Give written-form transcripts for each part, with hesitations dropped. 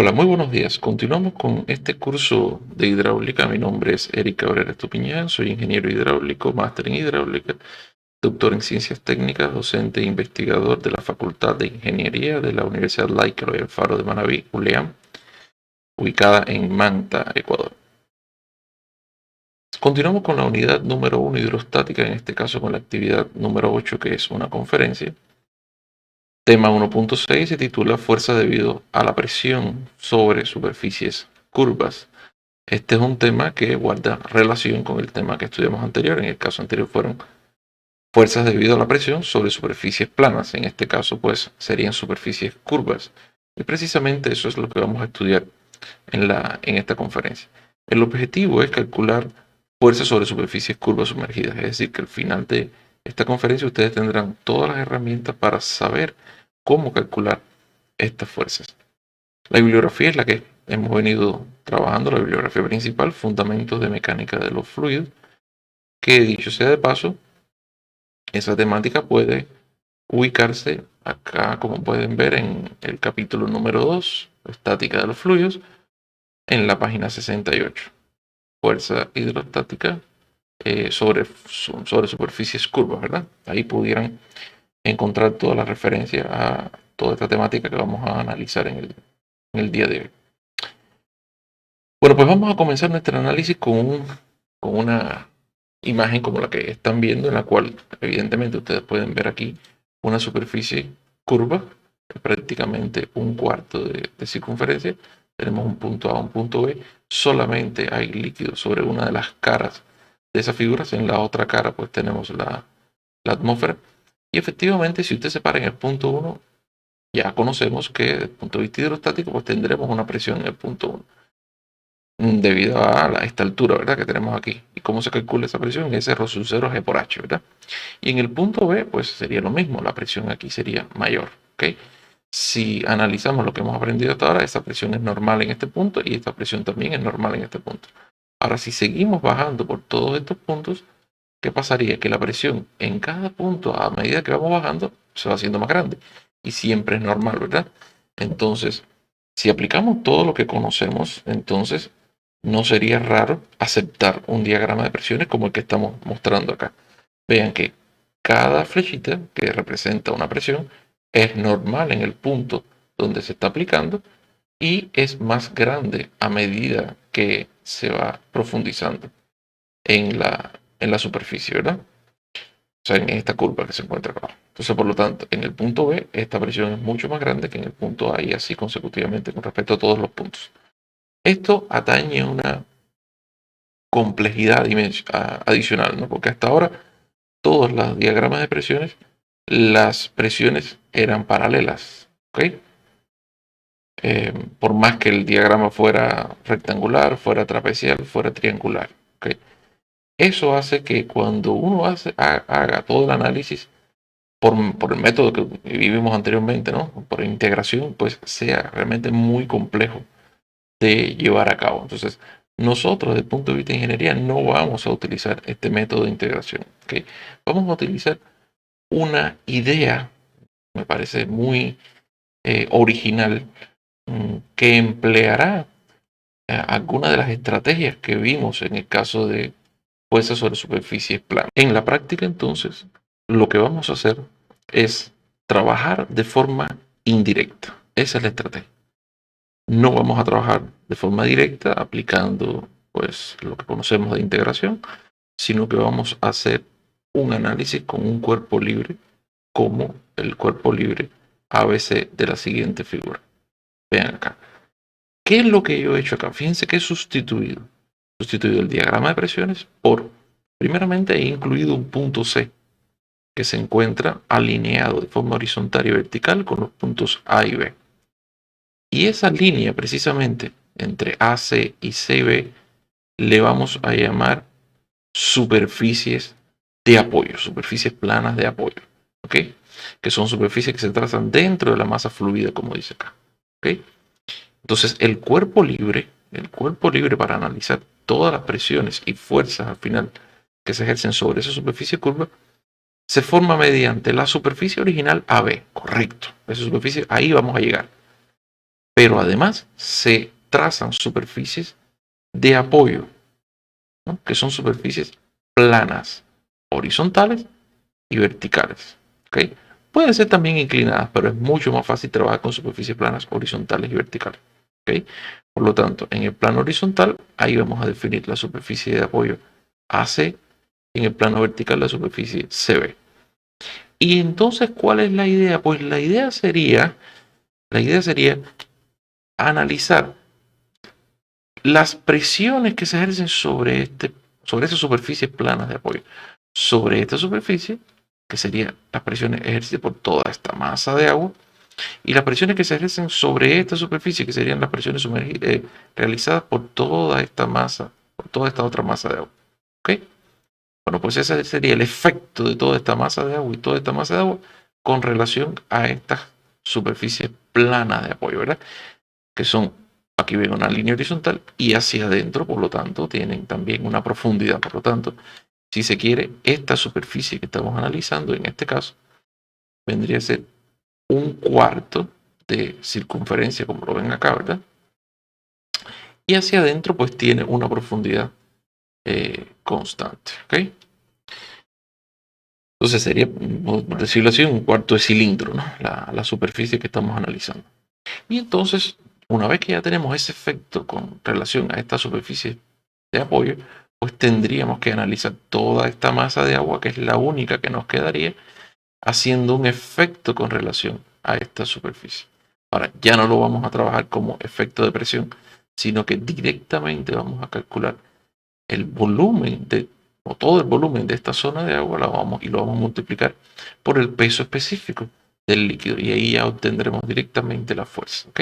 Hola, muy buenos días. Continuamos con este curso de hidráulica. Mi nombre es Eric Cabrera Estupiñán, soy ingeniero hidráulico, máster en hidráulica, doctor en ciencias técnicas, docente e investigador de la Facultad de Ingeniería de la Universidad Laica Loyola Faro de Manabí, ULEAM, ubicada en Manta, Ecuador. Continuamos con la unidad número 1 hidrostática, en este caso con la actividad número 8, que es una conferencia. Tema 1.6 se titula Fuerza debido a la presión sobre superficies curvas. Este es un tema que guarda relación con el tema que estudiamos anterior. En el caso anterior fueron fuerzas debido a la presión sobre superficies planas. En este caso, pues, serían superficies curvas. Y precisamente eso es lo que vamos a estudiar en esta conferencia. El objetivo es calcular fuerzas sobre superficies curvas sumergidas. Es decir, que al final de esta conferencia ustedes tendrán todas las herramientas para saber cómo calcular estas fuerzas. La bibliografía es la que hemos venido trabajando, la bibliografía principal, Fundamentos de Mecánica de los Fluidos, que dicho sea de paso, esa temática puede ubicarse acá, como pueden ver, en el capítulo número 2, Estática de los Fluidos, en la página 68, Fuerza hidrostática sobre superficies curvas, ¿verdad? Ahí pudieran encontrar toda la referencia a toda esta temática que vamos a analizar en el día de hoy. Bueno, pues vamos a comenzar nuestro análisis con una imagen como la que están viendo, en la cual evidentemente ustedes pueden ver aquí una superficie curva, prácticamente un cuarto de circunferencia. Tenemos un punto A, un punto B. Solamente hay líquido sobre una de las caras de esas figuras. En la otra cara pues tenemos la atmósfera. Y efectivamente, si usted se para en el punto 1, ya conocemos que desde el punto de vista hidrostático pues tendremos una presión en el punto 1 debido a esta altura, ¿verdad? Que tenemos aquí. ¿Y cómo se calcula esa presión? Ese rho sub 0 G por H, ¿verdad? Y en el punto B, pues sería lo mismo, la presión aquí sería mayor, ¿ok? Si analizamos lo que hemos aprendido hasta ahora, esa presión es normal en este punto y esta presión también es normal en este punto. Ahora, si seguimos bajando por todos estos puntos, ¿qué pasaría? Que la presión en cada punto, a medida que vamos bajando, se va haciendo más grande. Y siempre es normal, ¿verdad? Entonces, si aplicamos todo lo que conocemos, entonces no sería raro aceptar un diagrama de presiones como el que estamos mostrando acá. Vean que cada flechita que representa una presión es normal en el punto donde se está aplicando y es más grande a medida que se va profundizando en la superficie, ¿verdad? O sea, en esta curva que se encuentra acá. Entonces, por lo tanto, en el punto B, esta presión es mucho más grande que en el punto A y así consecutivamente con respecto a todos los puntos. Esto atañe a una complejidad adicional, ¿no? Porque hasta ahora todos los diagramas de presiones, las presiones eran paralelas, ¿ok? Por más que el diagrama fuera rectangular, fuera trapezial, fuera triangular, ¿ok? Eso hace que cuando uno haga todo el análisis por el método que vivimos anteriormente, ¿no? Por integración, pues sea realmente muy complejo de llevar a cabo. Entonces, nosotros desde el punto de vista de ingeniería no vamos a utilizar este método de integración, ¿ok? Vamos a utilizar una idea, me parece muy original, que empleará algunas de las estrategias que vimos en el caso de fuerza sobre superficies planas. En la práctica, entonces, lo que vamos a hacer es trabajar de forma indirecta. Esa es la estrategia. No vamos a trabajar de forma directa aplicando pues lo que conocemos de integración, sino que vamos a hacer un análisis con un cuerpo libre como el cuerpo libre ABC de la siguiente figura. Vean acá. ¿Qué es lo que yo he hecho acá? Fíjense que he sustituido. Sustituido el diagrama de presiones por, primeramente he incluido un punto C que se encuentra alineado de forma horizontal y vertical con los puntos A y B. Y esa línea precisamente entre AC y CB le vamos a llamar superficies de apoyo, superficies planas de apoyo, ¿ok? Que son superficies que se trazan dentro de la masa fluida, como dice acá, ¿ok? Entonces, el cuerpo libre para analizar todas las presiones y fuerzas al final que se ejercen sobre esa superficie curva, se forma mediante la superficie original AB, correcto. Esa superficie, ahí vamos a llegar. pero además se trazan superficies de apoyo, ¿no? Que son superficies planas, horizontales y verticales. ¿Okay? Pueden ser también inclinadas, pero es mucho más fácil trabajar con superficies planas, horizontales y verticales. ¿Okay? Por lo tanto, en el plano horizontal, ahí vamos a definir la superficie de apoyo AC, en el plano vertical la superficie CB. Y entonces, ¿cuál es la idea? Pues la idea sería analizar las presiones que se ejercen sobre esas superficies planas de apoyo. Sobre esta superficie, que serían las presiones ejercidas por toda esta masa de agua, y las presiones que se ejercen sobre esta superficie, que serían las presiones realizadas por toda esta masa, por toda esta otra masa de agua. ¿Ok? Bueno, pues ese sería el efecto de toda esta masa de agua y toda esta masa de agua con relación a estas superficies planas de apoyo, ¿verdad? Que son, aquí ven una línea horizontal y hacia adentro, por lo tanto, tienen también una profundidad. Por lo tanto, si se quiere, esta superficie que estamos analizando, en este caso, vendría a ser un cuarto de circunferencia, como lo ven acá, ¿verdad? Y hacia adentro, pues tiene una profundidad constante, ¿ok? Entonces sería, por decirlo así, un cuarto de cilindro, ¿no? La superficie que estamos analizando. Y entonces, una vez que ya tenemos ese efecto con relación a esta superficie de apoyo, pues tendríamos que analizar toda esta masa de agua, que es la única que nos quedaría, haciendo un efecto con relación a esta superficie. Ahora, ya no lo vamos a trabajar como efecto de presión, sino que directamente vamos a calcular el volumen o todo el volumen de esta zona de agua lo vamos a multiplicar por el peso específico del líquido y ahí ya obtendremos directamente la fuerza. ¿Ok?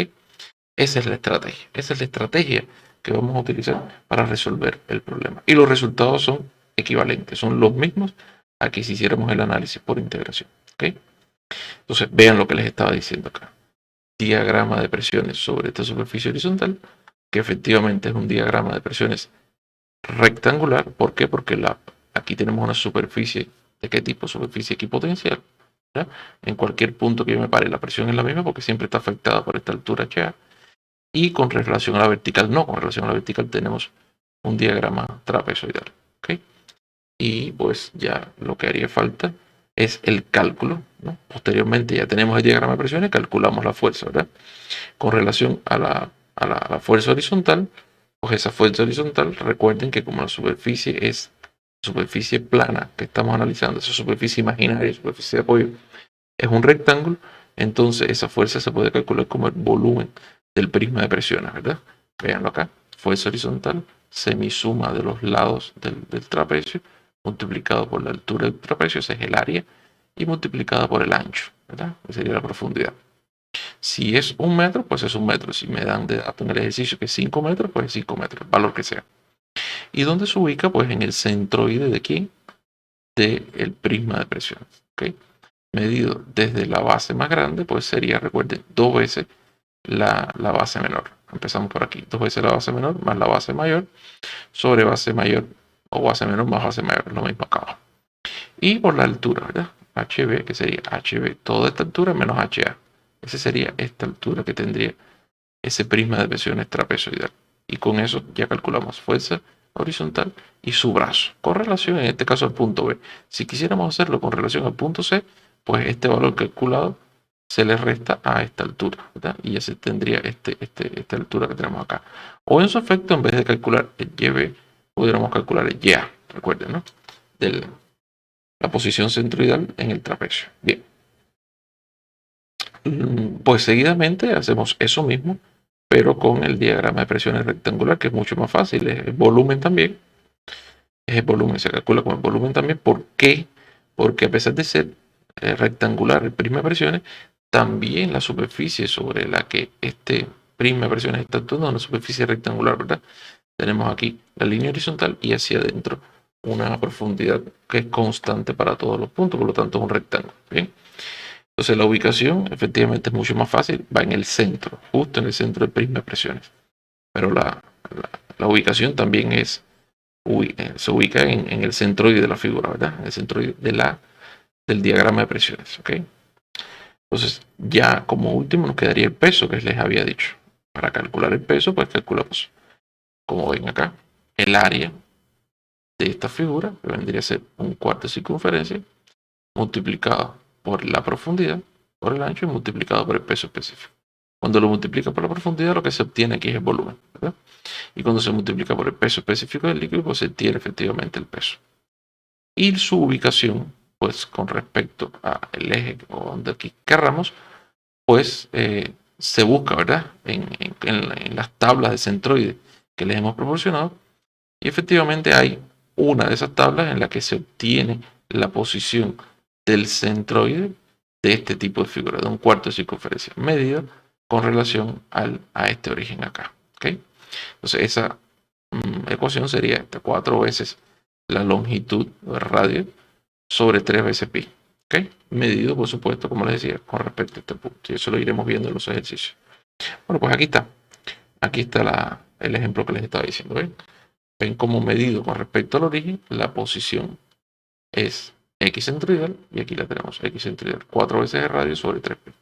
Esa es la estrategia. Esa es la estrategia que vamos a utilizar para resolver el problema. Y los resultados son equivalentes, son los mismos a que si hiciéramos el análisis por integración. ¿Ok? Entonces, vean lo que les estaba diciendo acá. Diagrama de presiones sobre esta superficie horizontal, que efectivamente es un diagrama de presiones rectangular. ¿Por qué? Porque aquí tenemos una superficie. ¿De qué tipo? Superficie equipotencial. ¿Ya? En cualquier punto que yo me pare, la presión es la misma porque siempre está afectada por esta altura HA. Y con relación a la vertical, no, con relación a la vertical tenemos un diagrama trapezoidal. ¿Okay? Y pues ya lo que haría falta es el cálculo, ¿no? Posteriormente ya tenemos el diagrama de presiones, calculamos la fuerza, ¿verdad? Con relación a la fuerza horizontal, pues esa fuerza horizontal, recuerden que como la superficie es superficie plana que estamos analizando, esa superficie imaginaria, superficie de apoyo, es un rectángulo, entonces esa fuerza se puede calcular como el volumen del prisma de presiones, ¿verdad? Veanlo acá, fuerza horizontal, semisuma de los lados del trapecio, multiplicado por la altura del trapecio, ese es el área, y multiplicada por el ancho, ¿verdad? Que sería la profundidad. Si es 1 metro, pues es 1 metro. Si me dan de dato en el ejercicio que es 5 metros, pues es 5 metros, el valor que sea. ¿Y dónde se ubica? Pues en el centroide de quién? Del prisma de presiones. ¿Okay? Medido desde la base más grande, pues sería, recuerden, 2 veces la base menor. Empezamos por aquí, 2 veces la base menor más la base mayor, sobre base mayor o base menor más base mayor, lo mismo acá abajo. Y por la altura, ¿verdad? HB, que sería HB, toda esta altura menos HA. Esa sería esta altura que tendría ese prisma de presiones trapezoidal. Y con eso ya calculamos fuerza horizontal y su brazo, con relación en este caso al punto B. Si quisiéramos hacerlo con relación al punto C, pues este valor calculado se le resta a esta altura, ¿verdad? Y ya se tendría esta altura que tenemos acá. O en su efecto, en vez de calcular el YB, pudiéramos calcular el YA, recuerden, ¿no? De la posición centroidal en el trapecio. Bien. Pues seguidamente hacemos eso mismo, pero con el diagrama de presiones rectangular, que es mucho más fácil, es el volumen también. Es el volumen, se calcula con el volumen también. ¿Por qué? Porque a pesar de ser rectangular el prisma de presiones, también la superficie sobre la que este prisma de presiones está actuando es una superficie rectangular, ¿verdad? Tenemos aquí la línea horizontal y hacia adentro una profundidad que es constante para todos los puntos, por lo tanto es un rectángulo. ¿Bien? Entonces la ubicación efectivamente es mucho más fácil, va en el centro, justo en el centro del prisma de presiones. Pero la ubicación también se ubica en el centroide de la figura, ¿verdad? En el centroide del diagrama de presiones, ¿ok? Entonces ya como último nos quedaría el peso que les había dicho. Para calcular el peso, pues calculamos, como ven acá, el área de esta figura, que vendría a ser un cuarto de circunferencia, multiplicado por la profundidad, por el ancho, y multiplicado por el peso específico. Cuando lo multiplica por la profundidad, lo que se obtiene aquí es el volumen, ¿verdad? Y cuando se multiplica por el peso específico del líquido, pues se obtiene efectivamente el peso. Y su ubicación, pues con respecto al eje o donde aquí querramos, pues se busca, ¿verdad? En las tablas de centroide que les hemos proporcionado. Y efectivamente hay una de esas tablas en la que se obtiene la posición del centroide de este tipo de figura, de un cuarto de circunferencia, medida con relación a este origen acá. ¿Okay? Entonces esa ecuación sería esta, 4 veces la longitud o el radio sobre 3 veces pi. ¿Okay? Medido, por supuesto, como les decía, con respecto a este punto. Y eso lo iremos viendo en los ejercicios. Bueno, pues aquí está. Aquí está el ejemplo que les estaba diciendo. ¿Ven? Ven cómo medido con respecto al origen, la posición es x centroidal, y aquí la tenemos, x centroidal, 4 veces el radio sobre 3pi.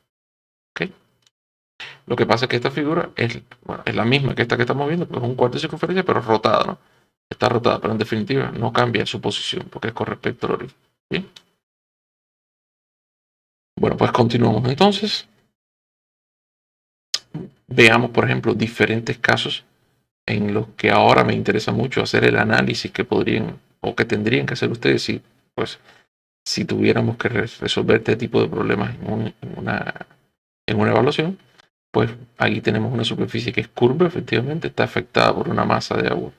¿Okay? Lo que pasa es que esta figura es la misma que esta que estamos viendo, pues es un cuarto de circunferencia, pero rotada, ¿no? Está rotada, pero en definitiva no cambia su posición, porque es con respecto al origen. ¿Bien? Bueno, pues continuamos entonces. Veamos, por ejemplo, diferentes casos en los que ahora me interesa mucho hacer el análisis que podrían o que tendrían que hacer ustedes si tuviéramos que resolver este tipo de problemas en una evaluación. Pues aquí tenemos una superficie que es curva, efectivamente, está afectada por una masa de agua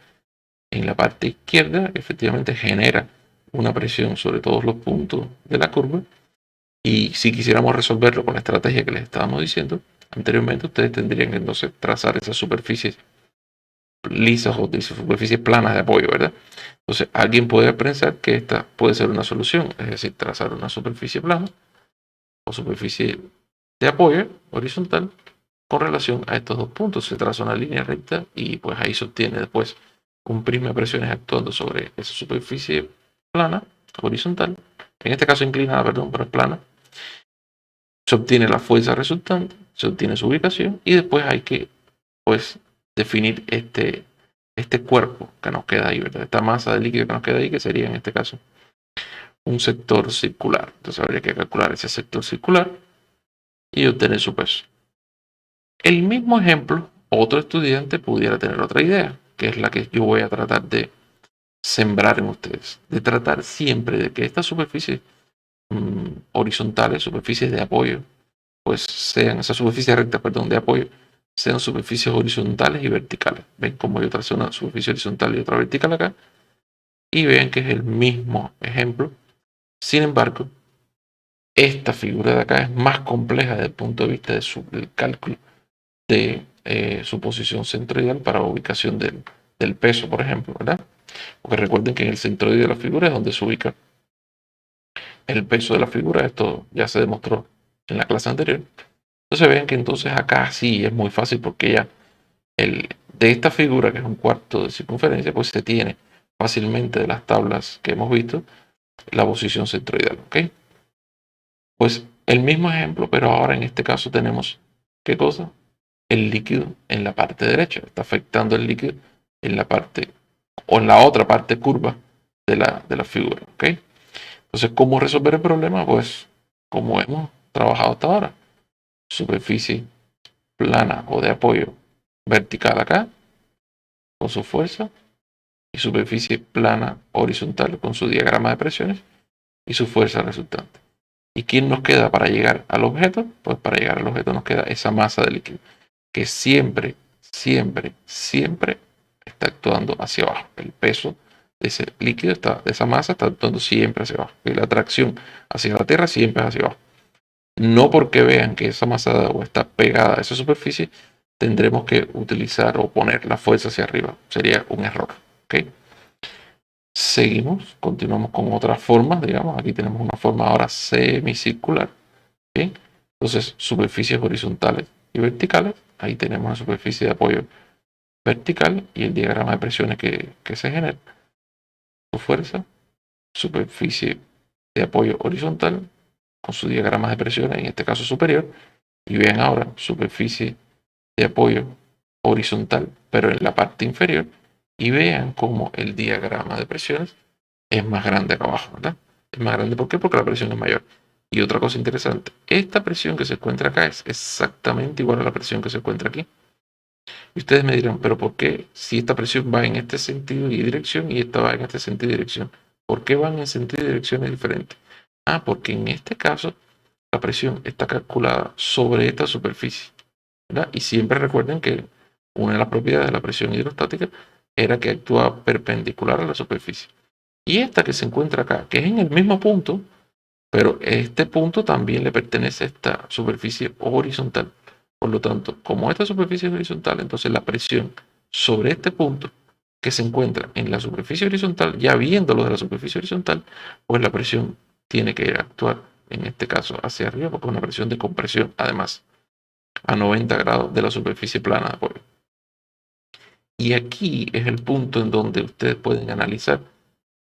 en la parte izquierda, efectivamente genera una presión sobre todos los puntos de la curva. Y si quisiéramos resolverlo con la estrategia que les estábamos diciendo anteriormente, ustedes tendrían que entonces trazar esas superficies lisas o superficies planas de apoyo, ¿verdad? Entonces alguien puede pensar que esta puede ser una solución, es decir, trazar una superficie plana o superficie de apoyo horizontal con relación a estos dos puntos. Se traza una línea recta y pues ahí se obtiene después un prisma de presiones actuando sobre esa superficie plana, horizontal, en este caso inclinada, perdón, pero es plana. Se obtiene la fuerza resultante, se obtiene su ubicación y después hay que pues definir este cuerpo que nos queda ahí, ¿verdad? Esta masa de líquido que nos queda ahí, que sería en este caso un sector circular. Entonces habría que calcular ese sector circular y obtener su peso. El mismo ejemplo, otro estudiante pudiera tener otra idea, que es la que yo voy a tratar de sembrar en ustedes, de tratar siempre de que estas superficies horizontales, superficies de apoyo, pues sean, esas superficies rectas, perdón, de apoyo, sean superficies horizontales y verticales. Ven como yo tracé una superficie horizontal y otra vertical acá, y vean que es el mismo ejemplo. Sin embargo, esta figura de acá es más compleja desde el punto de vista del cálculo de su posición centroidal para la ubicación del peso, por ejemplo, ¿verdad? Porque recuerden que en el centroide de la figura es donde se ubica el peso de la figura. Esto ya se demostró en la clase anterior. Entonces ven que entonces acá sí es muy fácil porque ya de esta figura, que es un cuarto de circunferencia, pues se tiene fácilmente de las tablas que hemos visto la posición centroidal. ¿Ok? Pues el mismo ejemplo, pero ahora en este caso tenemos, ¿qué cosa? El líquido en la parte derecha. Está afectando el líquido en la parte o en la otra parte curva de la figura. ¿Ok? Entonces, ¿cómo resolver el problema? Pues como hemos trabajado hasta ahora. Superficie plana o de apoyo vertical acá, con su fuerza, y superficie plana horizontal con su diagrama de presiones y su fuerza resultante. ¿Y quién nos queda para llegar al objeto? Pues para llegar al objeto nos queda esa masa de líquido, que siempre, siempre, siempre está actuando hacia abajo. El peso de ese líquido, de esa masa, está actuando siempre hacia abajo. Y la atracción hacia la Tierra siempre es hacia abajo. No porque vean que esa masa de agua está pegada a esa superficie, tendremos que utilizar o poner la fuerza hacia arriba. Sería un error. ¿Okay? Seguimos, continuamos con otras formas, digamos. Aquí tenemos una forma ahora semicircular. ¿Okay? Entonces, superficies horizontales y verticales. Ahí tenemos la superficie de apoyo vertical y el diagrama de presiones que se genera. Su fuerza, superficie de apoyo horizontal con su diagrama de presiones, en este caso superior. Y vean ahora, superficie de apoyo horizontal, pero en la parte inferior, y vean cómo el diagrama de presiones es más grande acá abajo, ¿verdad? Es más grande, ¿por qué? Porque la presión es mayor. Y otra cosa interesante, esta presión que se encuentra acá es exactamente igual a la presión que se encuentra aquí. Y ustedes me dirán, pero ¿por qué si esta presión va en este sentido y dirección y esta va en este sentido y dirección? ¿Por qué van en sentido y direcciones diferentes? Ah, porque en este caso la presión está calculada sobre esta superficie, ¿verdad? Y siempre recuerden que una de las propiedades de la presión hidrostática era que actúa perpendicular a la superficie. Y esta que se encuentra acá, que es en el mismo punto, pero este punto también le pertenece a esta superficie horizontal. Por lo tanto, como esta superficie es horizontal, entonces la presión sobre este punto que se encuentra en la superficie horizontal, ya viéndolo de la superficie horizontal, pues la presión tiene que actuar, en este caso, hacia arriba, porque es una presión de compresión, además, a 90 grados de la superficie plana de apoyo. Y aquí es el punto en donde ustedes pueden analizar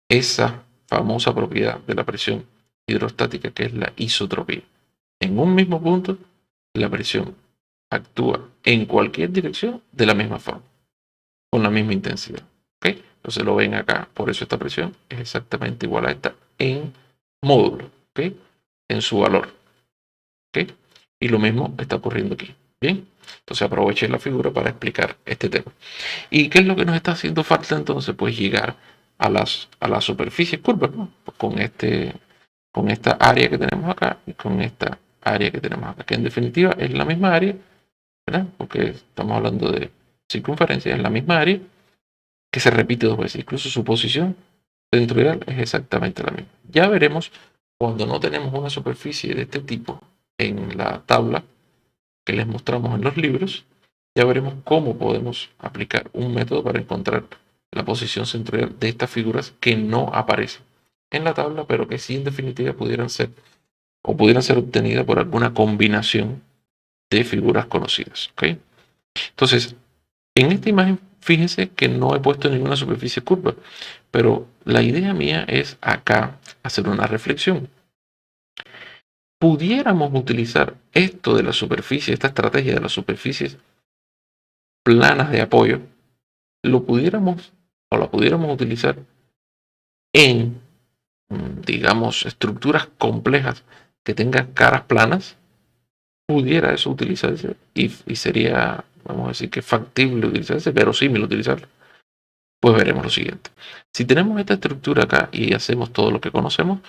esa famosa propiedad de la presión hidrostática, que es la isotropía. En un mismo punto, la presión actúa en cualquier dirección de la misma forma, con la misma intensidad. ¿Okay? Entonces lo ven acá, por eso esta presión es exactamente igual a esta en módulo, ¿okay? En su valor. ¿Okay? Y lo mismo está ocurriendo aquí. Bien, entonces aproveché la figura para explicar este tema. ¿Y qué es lo que nos está haciendo falta entonces? Pues llegar a las superficies curvas, ¿no? Pues con esta área que tenemos acá y con esta área que tenemos acá, que en definitiva es la misma área, ¿verdad? Porque estamos hablando de circunferencia, es la misma área que se repite dos veces, incluso su posición centroidal es exactamente la misma. Ya veremos cuando no tenemos una superficie de este tipo en la tabla que les mostramos en los libros, ya veremos cómo podemos aplicar un método para encontrar la posición centroidal de estas figuras que no aparecen en la tabla, pero que sí en definitiva pudieran ser obtenidas por alguna combinación de figuras conocidas. ¿Okay? Entonces, en esta imagen, fíjense que no he puesto ninguna superficie curva, pero la idea mía es acá hacer una reflexión. Pudiéramos utilizar esto de la superficie, esta estrategia de las superficies planas de apoyo, lo pudiéramos o la pudiéramos utilizar en, digamos, estructuras complejas que tengan caras planas, pudiera eso utilizarse y sería, vamos a decir que factible utilizarse, verosímil utilizarlo. Pues veremos lo siguiente. Si tenemos esta estructura acá y hacemos todo lo que conocemos,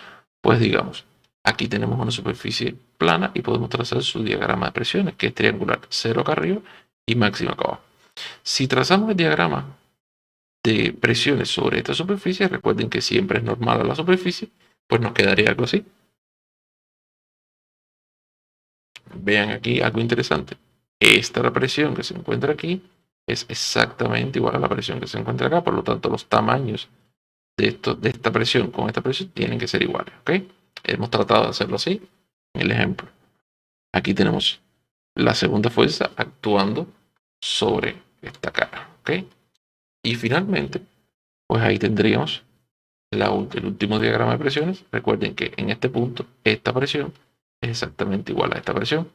pues digamos, aquí tenemos una superficie plana y podemos trazar su diagrama de presiones, que es triangular, 0 acá arriba y máximo acá abajo. Si trazamos el diagrama de presiones sobre esta superficie, recuerden que siempre es normal a la superficie, pues nos quedaría algo así. Vean aquí algo interesante. Esta presión que se encuentra aquí es exactamente igual a la presión que se encuentra acá, por lo tanto los tamaños de esta presión con esta presión tienen que ser iguales. ¿Ok? Hemos tratado de hacerlo así en el ejemplo. Aquí tenemos la segunda fuerza actuando sobre esta cara. ¿Ok? Y finalmente, pues ahí tendríamos el último diagrama de presiones. Recuerden que en este punto esta presión es exactamente igual a esta presión.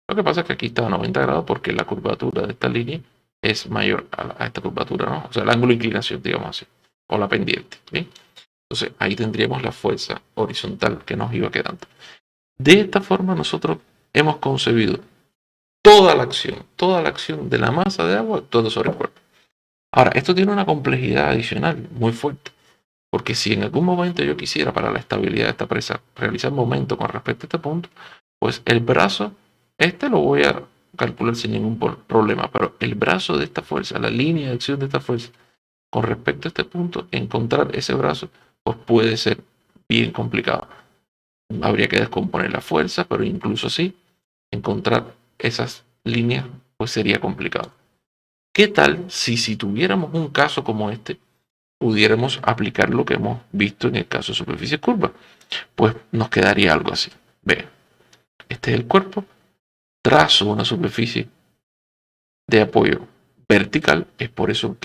Lo que pasa es que aquí está a 90 grados porque la curvatura de esta línea es mayor a esta curvatura, ¿no? O sea, el ángulo de inclinación, digamos así, o la pendiente. ¿Bien? Entonces ahí tendríamos la fuerza horizontal que nos iba quedando. De esta forma nosotros hemos concebido toda la acción de la masa de agua actuando sobre el cuerpo. Ahora, esto tiene una complejidad adicional muy fuerte, porque si en algún momento yo quisiera para la estabilidad de esta presa realizar momento con respecto a este punto, pues el brazo, este lo voy a calcular sin ningún problema, pero el brazo de esta fuerza, la línea de acción de esta fuerza, con respecto a este punto, encontrar ese brazo, pues puede ser bien complicado. Habría que descomponer la fuerza, pero incluso así, encontrar esas líneas, pues sería complicado. ¿Qué tal si tuviéramos un caso como este, pudiéramos aplicar lo que hemos visto en el caso de superficie curva? Pues nos quedaría algo así. Vean, este es el cuerpo, trazo una superficie de apoyo vertical, es por eso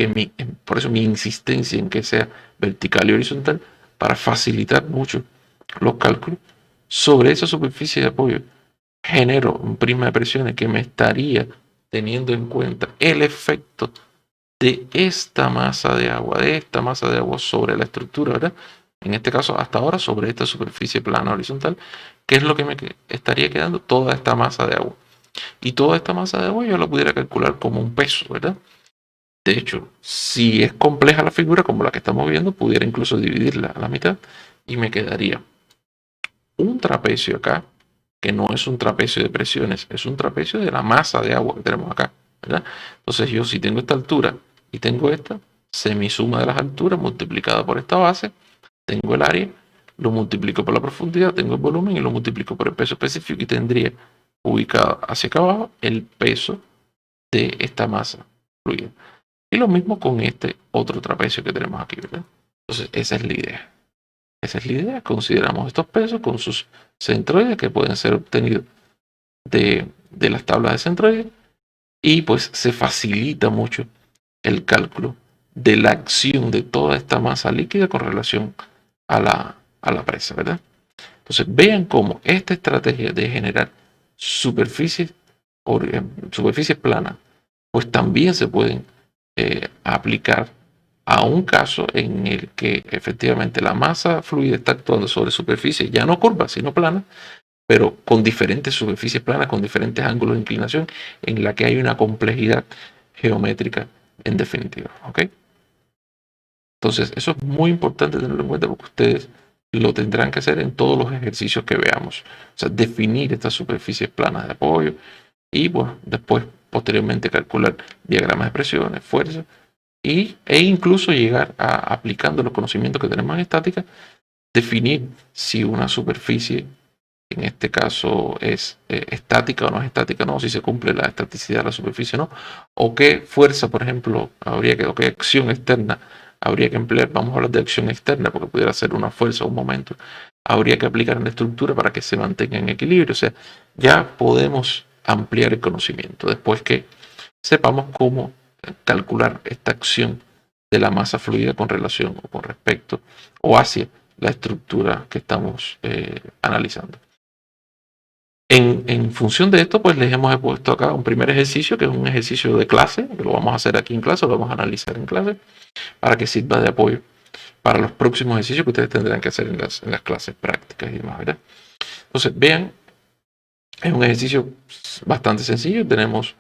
mi insistencia en que sea vertical y horizontal, para facilitar mucho los cálculos. Sobre esa superficie de apoyo genero un prisma de presiones que me estaría teniendo en cuenta el efecto de esta masa de agua, sobre la estructura, ¿verdad? En este caso, hasta ahora, sobre esta superficie plana horizontal, que es lo que me estaría quedando toda esta masa de agua. Y toda esta masa de agua yo la pudiera calcular como un peso, ¿verdad? De hecho, si es compleja la figura, como la que estamos viendo, pudiera incluso dividirla a la mitad y me quedaría un trapecio acá, que no es un trapecio de presiones, es un trapecio de la masa de agua que tenemos acá, ¿verdad? Entonces yo si tengo esta altura y tengo esta, semisuma de las alturas multiplicada por esta base, tengo el área, lo multiplico por la profundidad, tengo el volumen y lo multiplico por el peso específico y tendría ubicado hacia acá abajo el peso de esta masa fluida. Y lo mismo con este otro trapecio que tenemos aquí, ¿verdad? Entonces esa es la idea. Esa es la idea. Consideramos estos pesos con sus centroides que pueden ser obtenidos de las tablas de centroides y pues se facilita mucho el cálculo de la acción de toda esta masa líquida con relación a la presa, ¿verdad? Entonces vean cómo esta estrategia de generar superficies, superficies planas, pues también se pueden aplicar a un caso en el que efectivamente la masa fluida está actuando sobre superficies ya no curvas, sino planas, pero con diferentes superficies planas, con diferentes ángulos de inclinación, en la que hay una complejidad geométrica en definitiva. ¿Ok? Entonces, eso es muy importante tenerlo en cuenta porque ustedes lo tendrán que hacer en todos los ejercicios que veamos. O sea, definir estas superficies planas de apoyo y, bueno, después, posteriormente, calcular diagramas de presiones, fuerzas e incluso llegar a, aplicando los conocimientos que tenemos en estática, definir si una superficie, en este caso, es estática o no es estática, no, si se cumple la estaticidad de la superficie o no, o qué fuerza, por ejemplo, habría que, o qué acción externa habría que emplear. Vamos a hablar de acción externa porque pudiera ser una fuerza o un momento. Habría que aplicar en la estructura para que se mantenga en equilibrio. O sea, ya podemos ampliar el conocimiento después que sepamos cómo calcular esta acción de la masa fluida con relación o con respecto o hacia la estructura que estamos analizando. En función de esto, pues les hemos puesto acá un primer ejercicio, que es un ejercicio de clase, que lo vamos a hacer aquí en clase, lo vamos a analizar en clase, para que sirva de apoyo para los próximos ejercicios que ustedes tendrán que hacer en las clases prácticas y demás, ¿verdad? Entonces, vean, es un ejercicio bastante sencillo. Tenemos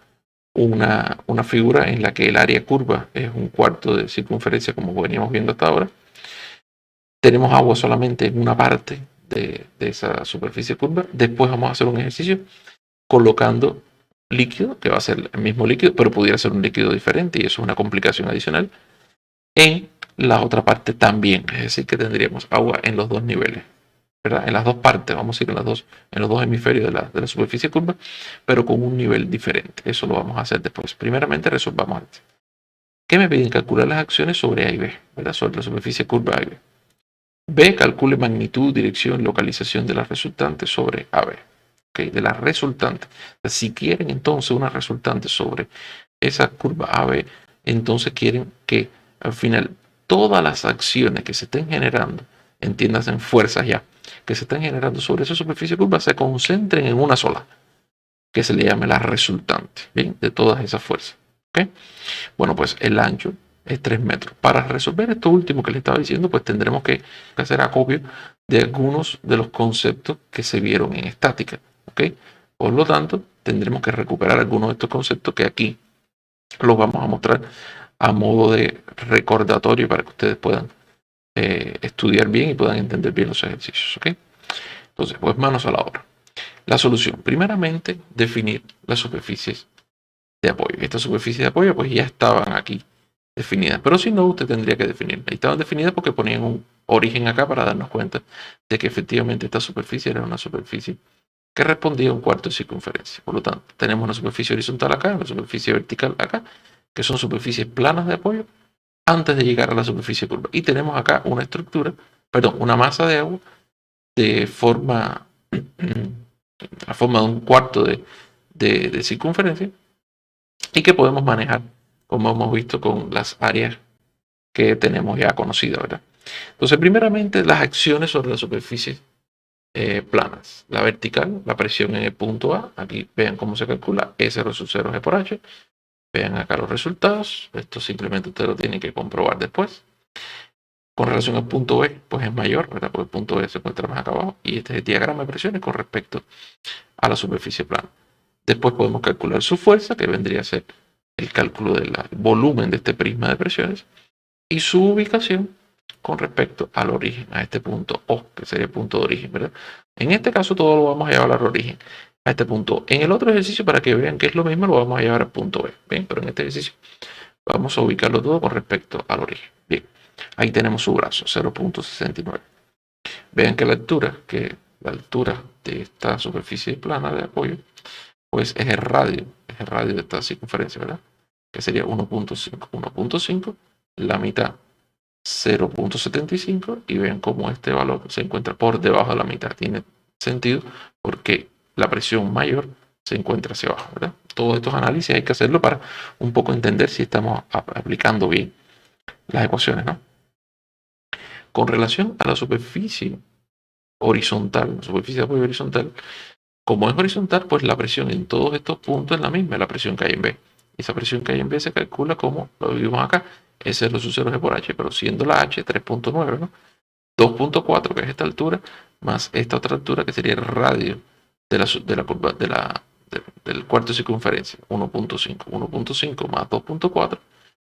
una figura en la que el área curva es un cuarto de circunferencia, como veníamos viendo hasta ahora. Tenemos agua solamente en una parte de esa superficie curva. Después vamos a hacer un ejercicio colocando líquido, que va a ser el mismo líquido, pero pudiera ser un líquido diferente, y eso es una complicación adicional, en la otra parte también. Es decir, que tendríamos agua en los dos niveles, ¿verdad? En las dos partes, vamos a ir en los dos hemisferios de la superficie curva, pero con un nivel diferente. Eso lo vamos a hacer después. Primeramente resolvamos esto. ¿Qué me piden? Calcular las acciones sobre A y B, ¿verdad? Sobre la superficie curva A y B. B, calcule magnitud, dirección, localización de la resultante sobre AB. ¿Okay? De la resultante. Si quieren entonces una resultante sobre esa curva AB, entonces quieren que al final todas las acciones que se estén generando, entiéndase en fuerzas ya, que se estén generando sobre esa superficie curva, se concentren en una sola, que se le llame la resultante, ¿bien? De todas esas fuerzas. ¿Okay? Bueno, pues el ancho es 3 metros. Para resolver esto último que les estaba diciendo, pues tendremos que hacer acopio de algunos de los conceptos que se vieron en estática. ¿Okay? Por lo tanto, tendremos que recuperar algunos de estos conceptos que aquí los vamos a mostrar a modo de recordatorio para que ustedes puedan estudiar bien y puedan entender bien los ejercicios. ¿Okay? Entonces, pues manos a la obra. La solución, primeramente, definir las superficies de apoyo. Estas superficies de apoyo pues ya estaban aquí definidas, pero si no, usted tendría que definirlas. Y estaban definidas porque ponían un origen acá para darnos cuenta de que efectivamente esta superficie era una superficie que respondía a un cuarto de circunferencia. Por lo tanto, tenemos una superficie horizontal acá, una superficie vertical acá, que son superficies planas de apoyo antes de llegar a la superficie curva. Y tenemos acá una estructura, perdón, una masa de agua de forma, a forma de un cuarto de circunferencia, y que podemos manejar, como hemos visto, con las áreas que tenemos ya conocidas, ¿verdad? Entonces, primeramente, las acciones sobre la superficie planas. La vertical, la presión en el punto A, aquí vean cómo se calcula S0 sub 0 G por H. Vean acá los resultados, esto simplemente ustedes lo tienen que comprobar después. Con relación al punto B, pues es mayor, ¿verdad? Porque el punto B se encuentra más acá abajo, y este es el diagrama de presiones con respecto a la superficie plana. Después podemos calcular su fuerza, que vendría a ser el cálculo del volumen de este prisma de presiones, y su ubicación con respecto al origen, a este punto O, que sería el punto de origen, ¿verdad? En este caso todo lo vamos a llevar al origen, a este punto O. En el otro ejercicio, para que vean que es lo mismo, lo vamos a llevar al punto B, ¿bien? Pero en este ejercicio vamos a ubicarlo todo con respecto al origen. Bien, ahí tenemos su brazo, 0.69. Vean que la altura de esta superficie plana de apoyo, pues es el radio de esta circunferencia, ¿verdad? Que sería 1.5, 1.5, la mitad 0.75, y vean cómo este valor se encuentra por debajo de la mitad. Tiene sentido porque la presión mayor se encuentra hacia abajo, ¿verdad? Todos estos análisis hay que hacerlo para un poco entender si estamos aplicando bien las ecuaciones, ¿no? Con relación a la superficie horizontal, la superficie de apoyo horizontal, como es horizontal, pues la presión en todos estos puntos es la misma, la presión que hay en B. Esa presión que hay en B se calcula como lo vimos acá, es 0 sub 0 G por H, pero siendo la H 3.9, ¿no? 2.4, que es esta altura, más esta otra altura, que sería el radio de la curva del cuarto de circunferencia, 1.5. 1.5 más 2.4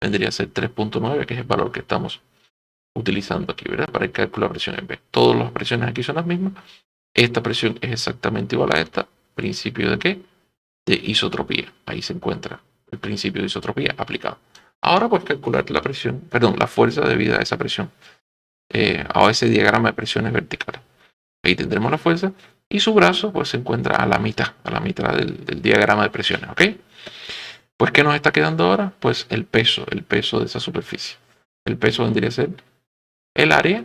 vendría a ser 3.9, que es el valor que estamos utilizando aquí, ¿verdad? Para el cálculo de la presión en B. Todas las presiones aquí son las mismas. Esta presión es exactamente igual a esta. ¿Principio de qué? De isotropía. Ahí se encuentra el principio de isotropía aplicado. Ahora puedes calcular la presión, perdón, la fuerza debida a esa presión, a ese diagrama de presiones verticales. Ahí tendremos la fuerza, y su brazo pues se encuentra a la mitad del diagrama de presiones, ¿ok? Pues ¿qué nos está quedando ahora? Pues el peso de esa superficie. El peso vendría a ser el área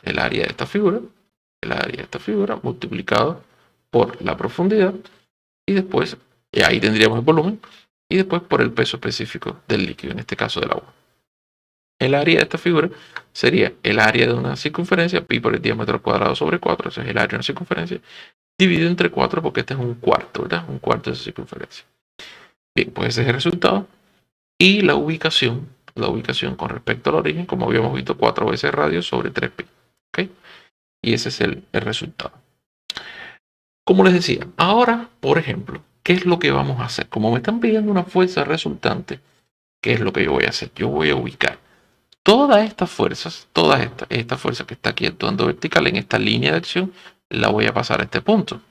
de esta figura, multiplicado por la profundidad, y después, y ahí tendríamos el volumen, y después por el peso específico del líquido, en este caso del agua. El área de esta figura sería el área de una circunferencia, pi por el diámetro cuadrado sobre 4, ese es el área de una circunferencia, dividido entre 4 porque este es un cuarto, ¿verdad? Un cuarto de esa circunferencia. Bien, pues ese es el resultado. Y la ubicación con respecto al origen, como habíamos visto, 4 veces radio sobre 3pi. ¿Ok? Y ese es el resultado. Como les decía, ahora, por ejemplo, ¿qué es lo que vamos a hacer? Como me están pidiendo una fuerza resultante, ¿qué es lo que yo voy a hacer? Yo voy a ubicar todas estas fuerzas, esta fuerza que está aquí actuando vertical en esta línea de acción, la voy a pasar a este punto.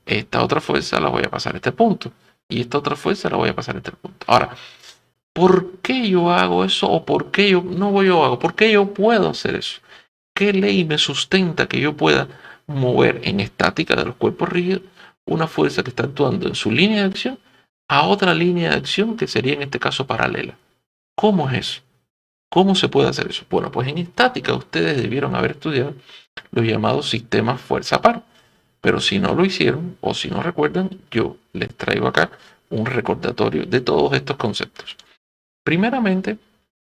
Esta otra fuerza la voy a pasar a este punto. Y esta otra fuerza la voy a pasar a este punto. Ahora, ¿por qué yo hago eso? ¿O por qué yo no yo hago? ¿Por qué yo puedo hacer eso? ¿Qué ley me sustenta que yo pueda mover en estática de los cuerpos rígidos una fuerza que está actuando en su línea de acción a otra línea de acción que sería en este caso paralela? ¿Cómo es eso? ¿Cómo se puede hacer eso? Bueno, pues en estática ustedes debieron haber estudiado los llamados sistemas fuerza par. Pero si no lo hicieron o si no recuerdan, yo les traigo acá un recordatorio de todos estos conceptos. Primeramente,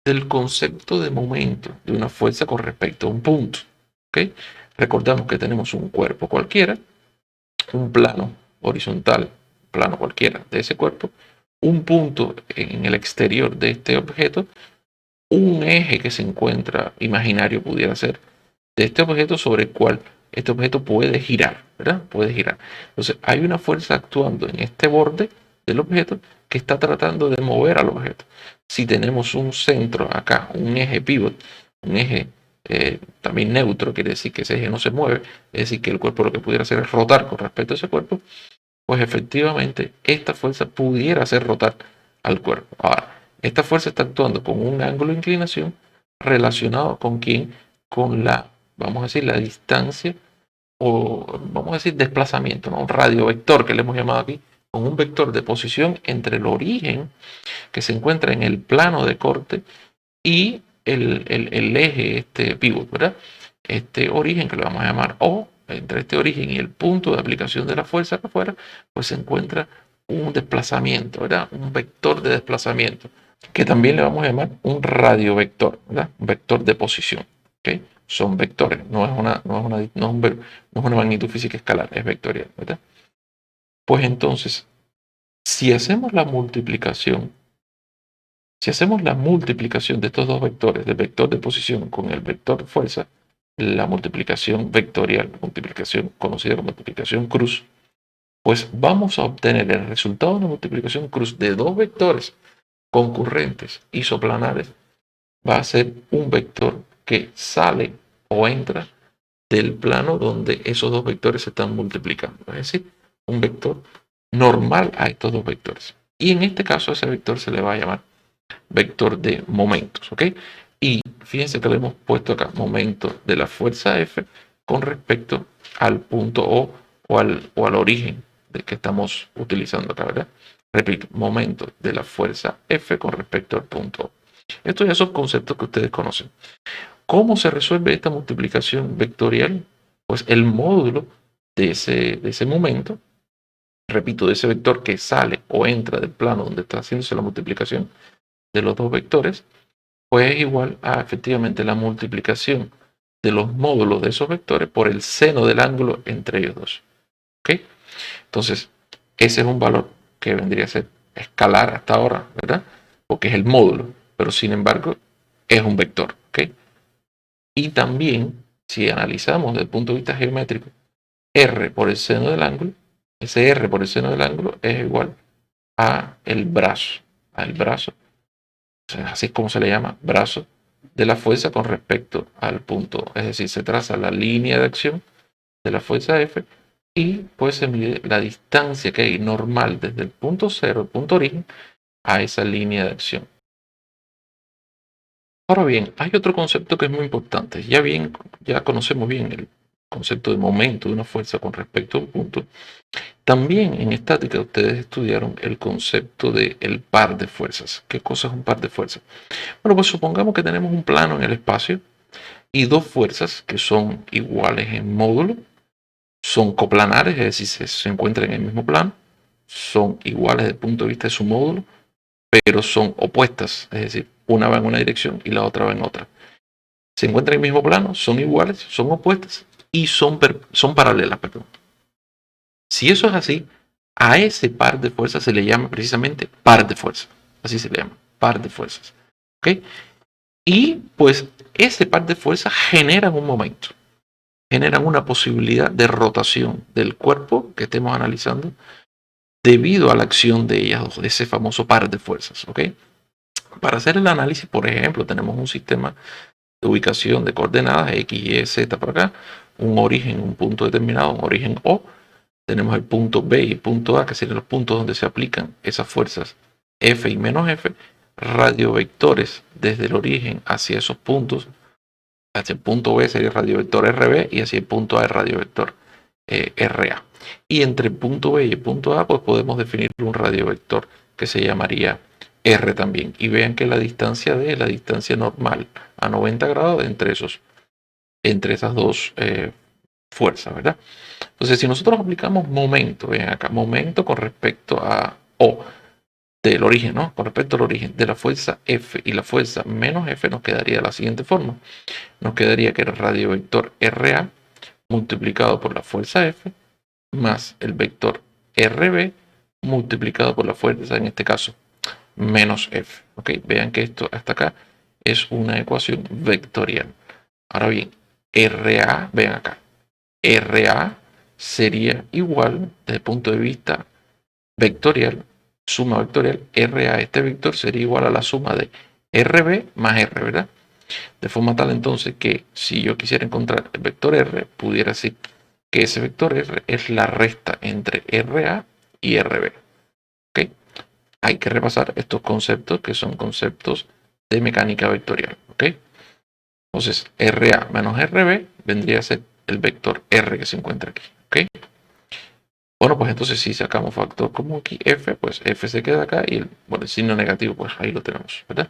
del concepto de momento de una fuerza con respecto a un punto. ¿Okay? Recordamos que tenemos un cuerpo cualquiera, un plano horizontal, plano cualquiera de ese cuerpo, un punto en el exterior de este objeto, un eje que se encuentra imaginario pudiera ser de este objeto sobre el cual este objeto puede girar, ¿verdad? Puede girar. Entonces hay una fuerza actuando en este borde del objeto que está tratando de mover al objeto. Si tenemos un centro acá, un eje pivot, un eje también neutro, quiere decir que ese eje no se mueve, es decir, que el cuerpo lo que pudiera hacer es rotar con respecto a ese cuerpo, pues efectivamente esta fuerza pudiera hacer rotar al cuerpo. Ahora, esta fuerza está actuando con un ángulo de inclinación relacionado con quién, con la, vamos a decir, la distancia, o vamos a decir desplazamiento, ¿no? Un radio vector que le hemos llamado aquí, con un vector de posición entre el origen que se encuentra en el plano de corte y el eje, este pivot, ¿verdad? Este origen que lo vamos a llamar O, entre este origen y el punto de aplicación de la fuerza acá afuera, pues se encuentra un desplazamiento, ¿verdad? Un vector de desplazamiento, que también le vamos a llamar un radiovector, ¿verdad? Un vector de posición, ¿ok? son vectores, no es una magnitud física escalar, es vectorial, ¿verdad? Pues entonces, si hacemos la multiplicación de estos dos vectores, del vector de posición con el vector de fuerza, la multiplicación vectorial, multiplicación conocida como multiplicación cruz, pues vamos a obtener el resultado de una multiplicación cruz de dos vectores concurrentes isoplanares, va a ser un vector que sale o entra del plano donde esos dos vectores se están multiplicando. Es decir, un vector normal a estos dos vectores. Y en este caso a ese vector se le va a llamar vector de momentos. ¿Ok? Y fíjense que le hemos puesto acá momento de la fuerza F con respecto al punto o al origen del que estamos utilizando acá, ¿verdad? Repito, momento de la fuerza F con respecto al punto O. Estos ya son conceptos que ustedes conocen. ¿Cómo se resuelve esta multiplicación vectorial? Pues el módulo de ese momento, repito, de ese vector que sale o entra del plano donde está haciéndose la multiplicación de los dos vectores, pues es igual a efectivamente la multiplicación de los módulos de esos vectores por el seno del ángulo entre ellos dos. ¿Ok? Entonces, ese es un valor que vendría a ser escalar hasta ahora, ¿verdad? Porque es el módulo, pero sin embargo es un vector. ¿Ok? Y también, si analizamos desde el punto de vista geométrico, R por el seno del ángulo, ese R por el seno del ángulo es igual a el brazo, o sea, así es como se le llama, brazo de la fuerza con respecto al punto. Es decir, se traza la línea de acción de la fuerza F y pues se mide la distancia que hay normal desde el punto cero, el punto origen, a esa línea de acción. Ahora bien, hay otro concepto que es muy importante. Ya conocemos bien el concepto de momento de una fuerza con respecto a un punto. También en estática ustedes estudiaron el concepto del par de fuerzas. ¿Qué cosa es un par de fuerzas? Bueno, pues supongamos que tenemos un plano en el espacio y dos fuerzas que son iguales en módulo, son coplanares, es decir, se encuentran en el mismo plano, son iguales desde el punto de vista de su módulo, pero son opuestas, es decir, una va en una dirección y la otra va en otra. Se encuentran en el mismo plano, son iguales, son opuestas y son paralelas. Perdón. Si eso es así, a ese par de fuerzas se le llama precisamente par de fuerzas. Así se le llama, par de fuerzas. ¿Ok? Y pues ese par de fuerzas generan un momento, generan una posibilidad de rotación del cuerpo que estemos analizando debido a la acción de ellas dos, de ese famoso par de fuerzas. ¿Ok? Para hacer el análisis, por ejemplo, tenemos un sistema de ubicación de coordenadas X, Y, Z por acá, un origen, un punto determinado, un origen O. Tenemos el punto B y el punto A, que serían los puntos donde se aplican esas fuerzas F y menos F, radiovectores desde el origen hacia esos puntos. Hacia el punto B sería el radiovector RB y hacia el punto A el radiovector RA. Y entre el punto B y el punto A pues podemos definir un radiovector que se llamaría R también. Y vean que la distancia D es la distancia normal a 90 grados entre esas dos fuerzas, ¿verdad? Entonces, si nosotros aplicamos momento, vean acá, momento con respecto a O del origen, ¿no? Con respecto al origen de la fuerza F y la fuerza menos F, nos quedaría de la siguiente forma. Nos quedaría que el radiovector RA multiplicado por la fuerza F más el vector RB multiplicado por la fuerza, en este caso, menos F. ¿Ok? Vean que esto hasta acá es una ecuación vectorial. Ahora bien, RA, vean acá, RA sería igual desde el punto de vista vectorial, suma vectorial, RA, este vector sería igual a la suma de RB más R, ¿verdad? De forma tal entonces que si yo quisiera encontrar el vector R, pudiera decir que ese vector R es la resta entre RA y RB. ¿Ok? Hay que repasar estos conceptos que son conceptos de mecánica vectorial. ¿Ok? Entonces, RA menos RB vendría a ser el vector R que se encuentra aquí. ¿Ok? Bueno, pues entonces si sacamos factor común aquí, F, pues F se queda acá y el signo negativo, pues ahí lo tenemos, ¿verdad?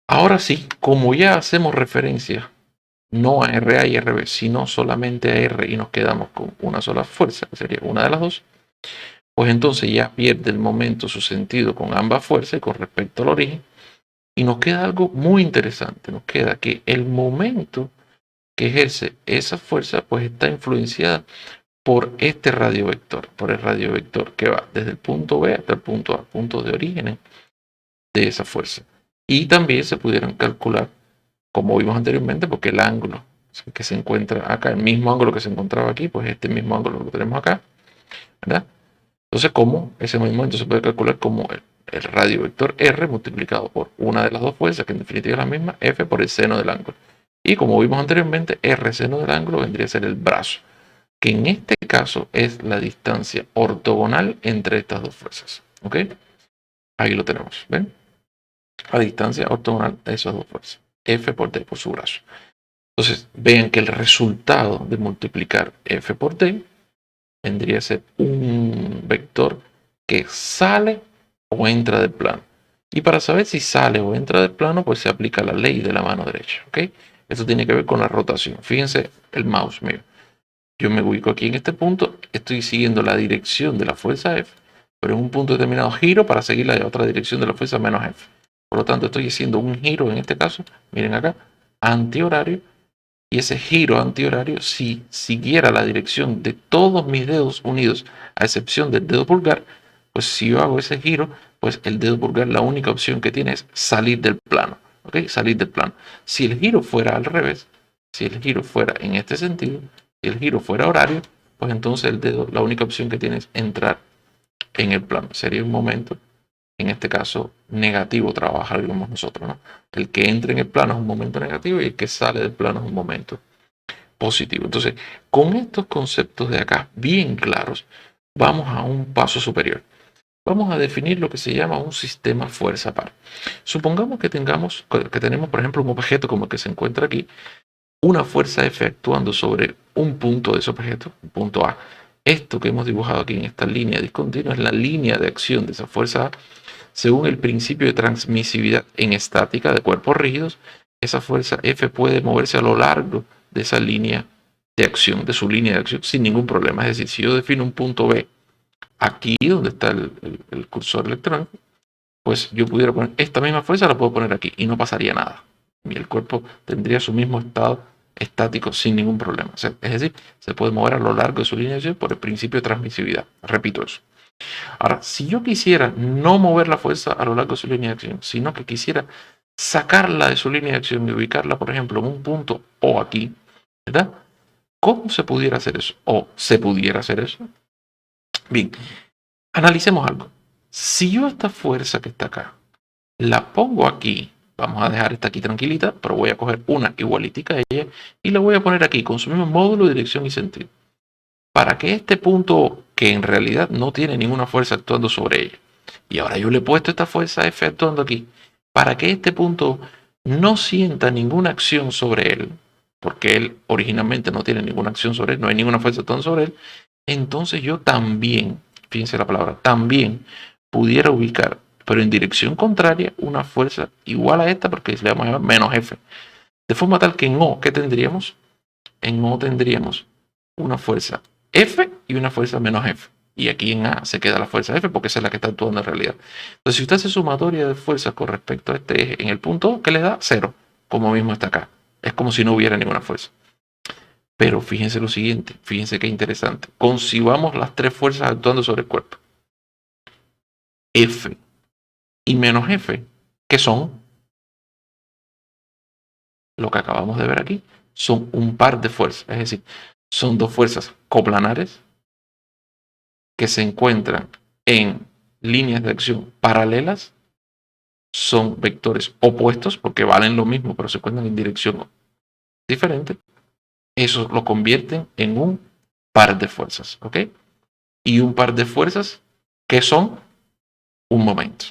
Ahora sí, como ya hacemos referencia no a RA y RB, sino solamente a R y nos quedamos con una sola fuerza, que sería una de las dos, pues entonces ya pierde el momento su sentido con ambas fuerzas y con respecto al origen, Y nos queda algo muy interesante, nos queda que el momento que ejerce esa fuerza pues está influenciada por este radiovector, por el radiovector que va desde el punto B hasta el punto A, punto de origen de esa fuerza. Y también se pudieran calcular, como vimos anteriormente, porque el ángulo que se encuentra acá, el mismo ángulo que se encontraba aquí, pues este mismo ángulo lo tenemos acá, ¿verdad? Entonces, como ese mismo momento se puede calcular como el radiovector R multiplicado por una de las dos fuerzas, que en definitiva es la misma, F por el seno del ángulo. Y como vimos anteriormente, R seno del ángulo vendría a ser el brazo, que en este caso es la distancia ortogonal entre estas dos fuerzas. ¿Ok? Ahí lo tenemos, ¿ven? La distancia ortogonal de esas dos fuerzas. F por D por su brazo. Entonces, vean que el resultado de multiplicar F por D vendría a ser un vector que sale o entra del plano. Y para saber si sale o entra del plano, pues se aplica la ley de la mano derecha. ¿Ok? Esto tiene que ver con la rotación. Fíjense el mouse mío. Yo me ubico aquí en este punto, estoy siguiendo la dirección de la fuerza F, pero en un punto determinado giro para seguir la otra dirección de la fuerza menos F. Por lo tanto, estoy haciendo un giro en este caso, miren acá, antihorario, y ese giro antihorario, si siguiera la dirección de todos mis dedos unidos, a excepción del dedo pulgar, pues si yo hago ese giro, pues el dedo pulgar la única opción que tiene es salir del plano. ¿Ok? Salir del plano. Si el giro fuera al revés, si el giro fuera en este sentido, si el giro fuera horario, pues entonces el dedo la única opción que tiene es entrar en el plano. Sería un momento, en este caso, negativo trabajaríamos nosotros, ¿no? El que entre en el plano es un momento negativo y el que sale del plano es un momento positivo. Entonces, con estos conceptos de acá bien claros, vamos a un paso superior. Vamos a definir lo que se llama un sistema fuerza par. Supongamos que tenemos, por ejemplo, un objeto como el que se encuentra aquí, una fuerza F actuando sobre un punto de ese objeto, un punto A. Esto que hemos dibujado aquí en esta línea discontinua es la línea de acción de esa fuerza A. Según el principio de transmisividad en estática de cuerpos rígidos, esa fuerza F puede moverse a lo largo de esa línea de acción, de su línea de acción, sin ningún problema. Es decir, si yo defino un punto B aquí donde está el cursor electrónico, pues yo pudiera poner esta misma fuerza, la puedo poner aquí y no pasaría nada. Y el cuerpo tendría su mismo estado estático sin ningún problema. Es decir, se puede mover a lo largo de su línea de acción por el principio de transmisividad. Repito eso. Ahora, si yo quisiera no mover la fuerza a lo largo de su línea de acción, sino que quisiera sacarla de su línea de acción y ubicarla, por ejemplo, en un punto O aquí, ¿verdad? ¿Cómo se pudiera hacer eso? ¿O se pudiera hacer eso? Bien, analicemos algo. Si yo esta fuerza que está acá la pongo aquí, vamos a dejar esta aquí tranquilita, pero voy a coger una igualitica a ella y la voy a poner aquí con su mismo módulo, dirección y sentido. Para que este punto, que en realidad no tiene ninguna fuerza actuando sobre ella, y ahora yo le he puesto esta fuerza F actuando aquí, para que este punto no sienta ninguna acción sobre él, porque él originalmente no tiene ninguna acción sobre él, no hay ninguna fuerza actuando sobre él, entonces yo también, fíjense la palabra, también pudiera ubicar, pero en dirección contraria, una fuerza igual a esta, porque le vamos a llamar menos F. De forma tal que en O, ¿qué tendríamos? En O tendríamos una fuerza F y una fuerza menos F. Y aquí en A se queda la fuerza F porque esa es la que está actuando en realidad. Entonces, si usted hace sumatoria de fuerzas con respecto a este eje en el punto O, ¿qué le da? Cero, como mismo está acá. Es como si no hubiera ninguna fuerza. Pero fíjense lo siguiente, fíjense qué interesante. Concibamos las tres fuerzas actuando sobre el cuerpo. F y menos F, que son lo que acabamos de ver aquí, son un par de fuerzas. Es decir, son dos fuerzas coplanares que se encuentran en líneas de acción paralelas, son vectores opuestos porque valen lo mismo, pero se encuentran en dirección diferente. Eso lo convierten en un par de fuerzas, ¿ok? Y un par de fuerzas que son un momento,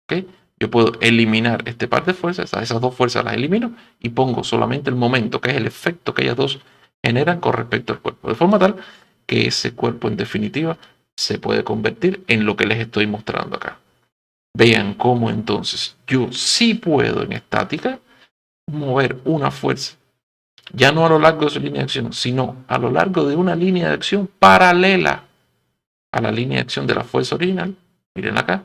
¿ok? Yo puedo eliminar este par de fuerzas, esas dos fuerzas las elimino y pongo solamente el momento, que es el efecto que ellas dos generan con respecto al cuerpo, de forma tal que ese cuerpo en definitiva se puede convertir en lo que les estoy mostrando acá. Vean cómo entonces yo sí puedo en estática mover una fuerza, ya no a lo largo de su línea de acción, sino a lo largo de una línea de acción paralela a la línea de acción de la fuerza original. Miren acá,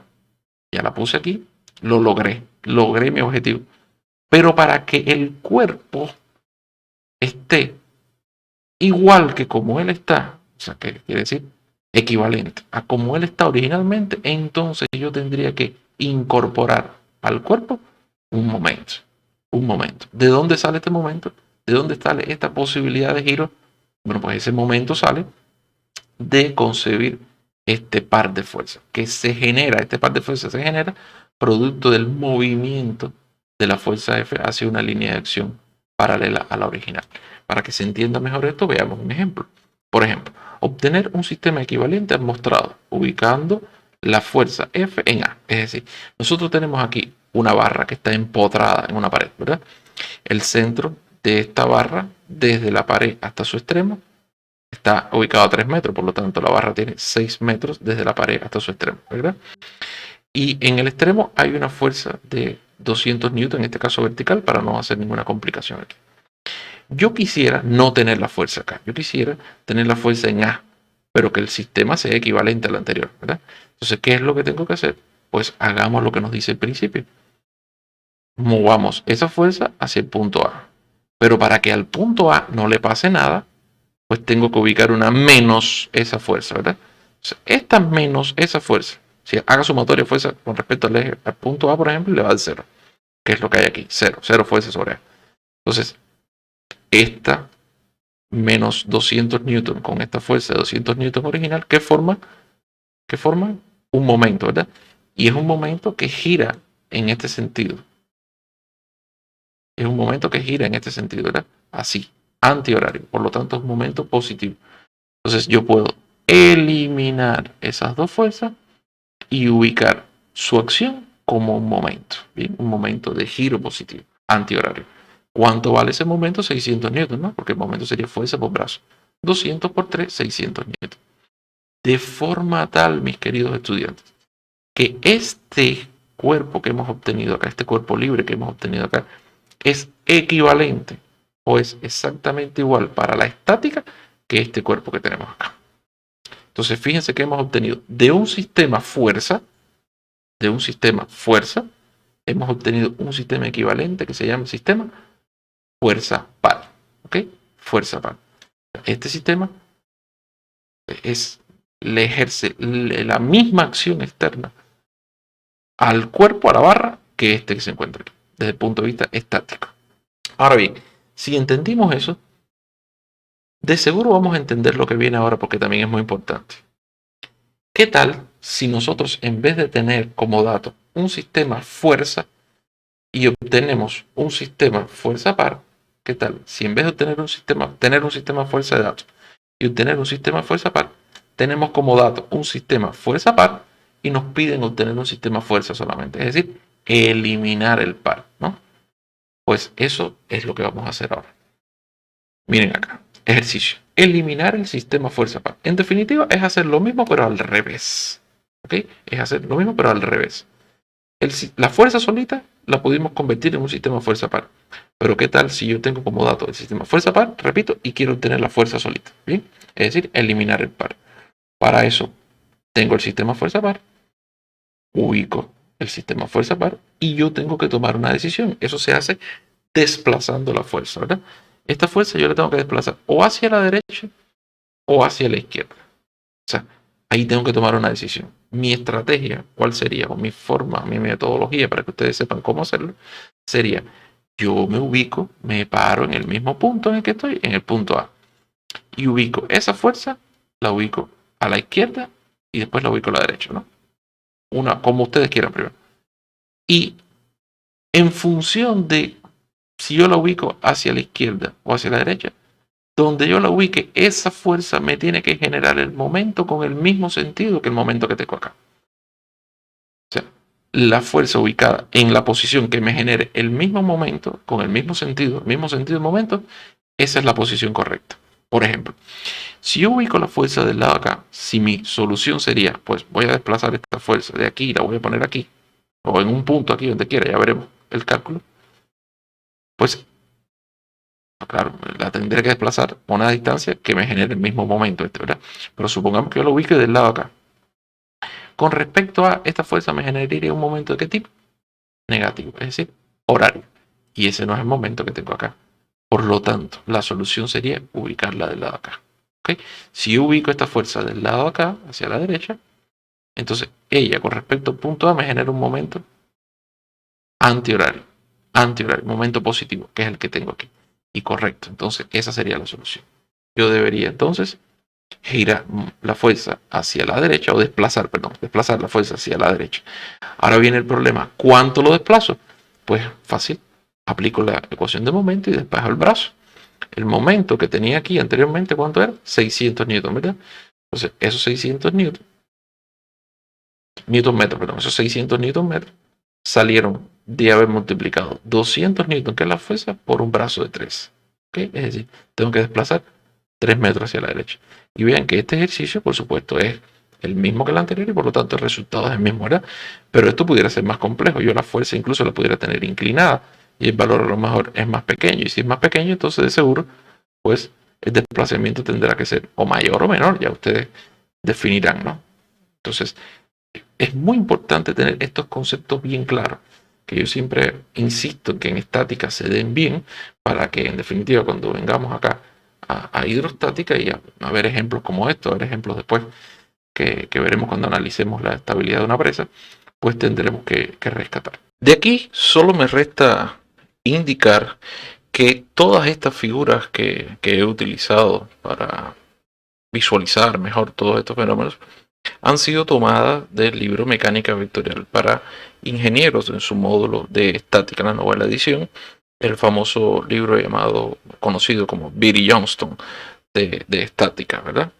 ya la puse aquí. Lo logré mi objetivo. Pero para que el cuerpo esté igual que como él está, o sea, que quiere decir equivalente a como él está originalmente, entonces yo tendría que incorporar al cuerpo un momento. Un momento. ¿De dónde sale este momento? ¿De dónde sale esta posibilidad de giro? Bueno, pues ese momento sale de concebir este par de fuerzas, que se genera, este par de fuerzas se genera producto del movimiento de la fuerza F hacia una línea de acción paralela a la original. Para que se entienda mejor esto, veamos un ejemplo. Por ejemplo, obtener un sistema equivalente al mostrado, ubicando la fuerza F en A. Es decir, nosotros tenemos aquí una barra que está empotrada en una pared, ¿verdad? El centro de esta barra, desde la pared hasta su extremo, está ubicado a 3 metros, por lo tanto la barra tiene 6 metros desde la pared hasta su extremo, ¿verdad? Y en el extremo hay una fuerza de 200 newton, en este caso vertical, para no hacer ninguna complicación aquí. Yo quisiera no tener la fuerza acá, yo quisiera tener la fuerza en A, pero que el sistema sea equivalente al anterior, ¿verdad? Entonces, ¿qué es lo que tengo que hacer? Pues hagamos lo que nos dice el principio. Movamos esa fuerza hacia el punto A. Pero para que al punto A no le pase nada, pues tengo que ubicar una menos esa fuerza, ¿verdad? O sea, esta menos esa fuerza, si haga sumatoria de fuerza con respecto al eje, al punto A, por ejemplo, le va a dar 0, que es lo que hay aquí, 0, 0 fuerza sobre A. Entonces, esta menos 200 newton con esta fuerza de 200 newton original, ¿qué forma? ¿Qué forma? Un momento, ¿verdad? Y es un momento que gira en este sentido. Es un momento que gira en este sentido, ¿verdad? Así, antihorario. Por lo tanto, es un momento positivo. Entonces, yo puedo eliminar esas dos fuerzas y ubicar su acción como un momento, ¿bien? Un momento de giro positivo, antihorario. ¿Cuánto vale ese momento? 600 newton, ¿no? Porque el momento sería fuerza por brazo. 200 por 3, 600 newton. De forma tal, mis queridos estudiantes, que este cuerpo que hemos obtenido acá, este cuerpo libre que hemos obtenido acá, es equivalente o es exactamente igual para la estática que este cuerpo que tenemos acá. Entonces, fíjense que hemos obtenido de un sistema fuerza, hemos obtenido un sistema equivalente que se llama sistema fuerza par. ¿Ok? Fuerza par. Este sistema le ejerce la misma acción externa al cuerpo, a la barra, que este que se encuentra aquí, desde el punto de vista estático. Ahora bien, si entendimos eso, de seguro vamos a entender lo que viene ahora porque también es muy importante. ¿Qué tal si nosotros, en vez de tener como dato un sistema fuerza y obtenemos un sistema fuerza par, qué tal si en vez de tener un sistema fuerza de datos y obtener un sistema fuerza par, tenemos como dato un sistema fuerza par y nos piden obtener un sistema fuerza solamente, es decir, eliminar el par, ¿no? Pues eso es lo que vamos a hacer ahora. Miren acá, ejercicio. Eliminar el sistema fuerza par. En definitiva, es hacer lo mismo pero al revés. ¿Ok? Es hacer lo mismo pero al revés. La fuerza solita la pudimos convertir en un sistema fuerza par. Pero ¿qué tal si yo tengo como dato el sistema fuerza par, repito, y quiero obtener la fuerza solita? ¿Bien? Es decir, eliminar el par. Para eso, tengo el sistema fuerza par, ubico el sistema fuerza par y yo tengo que tomar una decisión. Eso se hace desplazando la fuerza, ¿verdad? Esta fuerza yo la tengo que desplazar o hacia la derecha o hacia la izquierda. O sea, ahí tengo que tomar una decisión. Mi estrategia, ¿cuál sería? O mi forma, mi metodología, para que ustedes sepan cómo hacerlo, sería, yo me ubico, me paro en el mismo punto en el que estoy, en el punto A. Y ubico esa fuerza, la ubico a la izquierda y después la ubico a la derecha, ¿no? Una, como ustedes quieran primero. Y en función de si yo la ubico hacia la izquierda o hacia la derecha, donde yo la ubique, esa fuerza me tiene que generar el momento con el mismo sentido que el momento que tengo acá. O sea, la fuerza ubicada en la posición que me genere el mismo momento, con el mismo sentido del momento, esa es la posición correcta. Por ejemplo, si yo ubico la fuerza del lado acá, si mi solución sería, pues voy a desplazar esta fuerza de aquí y la voy a poner aquí, o en un punto aquí donde quiera, ya veremos el cálculo, pues claro, la tendré que desplazar a una distancia que me genere el mismo momento, ¿verdad? Pero supongamos que yo lo ubique del lado acá. Con respecto a esta fuerza, me generaría un momento de qué tipo? negativo, es decir, horario. Y ese no es el momento que tengo acá. Por lo tanto, la solución sería ubicarla del lado de acá. ¿Okay? Si yo ubico esta fuerza del lado de acá, hacia la derecha, entonces ella con respecto al punto A me genera un momento antihorario, momento positivo, que es el que tengo aquí. Y correcto, entonces esa sería la solución. Yo debería entonces girar la fuerza hacia la derecha, o desplazar la fuerza hacia la derecha. Ahora viene el problema, ¿cuánto lo desplazo? Pues fácil, aplico la ecuación de momento y despejo el brazo. El momento que tenía aquí anteriormente, ¿cuánto era? 600 newton, ¿verdad? Entonces, esos 600 newton metros, perdón, esos 600 newton metros salieron de haber multiplicado 200 newton, que es la fuerza, por un brazo de 3. ¿Okay? Es decir, tengo que desplazar 3 metros hacia la derecha. Y vean que este ejercicio, por supuesto, es el mismo que el anterior y por lo tanto el resultado es el mismo, ¿verdad? Pero esto pudiera ser más complejo. Yo la fuerza incluso la pudiera tener inclinada y el valor a lo mejor es más pequeño. Y si es más pequeño, entonces de seguro, pues el desplazamiento tendrá que ser o mayor o menor. Ya ustedes definirán, ¿no? Entonces, es muy importante tener estos conceptos bien claros, que yo siempre insisto que en estática se den bien, para que en definitiva cuando vengamos acá a hidrostática y a ver ejemplos como estos, a ver ejemplos después que veremos cuando analicemos la estabilidad de una presa, pues tendremos que rescatar. De aquí solo me resta indicar que todas estas figuras que he utilizado para visualizar mejor todos estos fenómenos han sido tomadas del libro Mecánica Vectorial para ingenieros en su módulo de estática, la novena edición, el famoso libro llamado, conocido como Beatty Johnston de estática, ¿verdad?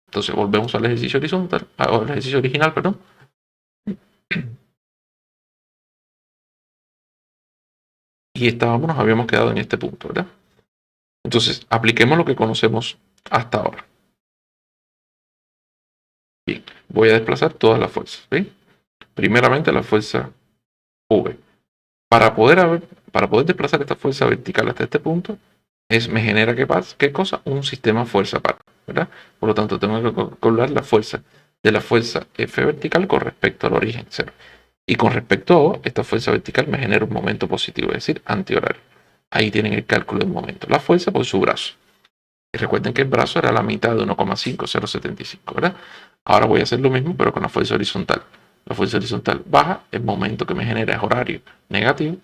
Entonces volvemos al ejercicio horizontal, al ejercicio original, perdón. Y nos habíamos quedado en este punto, ¿verdad? Entonces, apliquemos lo que conocemos hasta ahora. Bien, voy a desplazar todas las fuerzas, ¿sí? Primeramente la fuerza V. Para poder desplazar esta fuerza vertical hasta este punto, me genera ¿qué cosa? Un sistema fuerza par, ¿verdad? Por lo tanto, tengo que calcular la fuerza de la fuerza F vertical con respecto al origen cero. Y con respecto a O, esta fuerza vertical me genera un momento positivo, es decir, antihorario. Ahí tienen el cálculo del momento. La fuerza por su brazo. Y recuerden que el brazo era la mitad de 1,5075, ¿verdad? Ahora voy a hacer lo mismo, pero con la fuerza horizontal. La fuerza horizontal baja, el momento que me genera es horario negativo.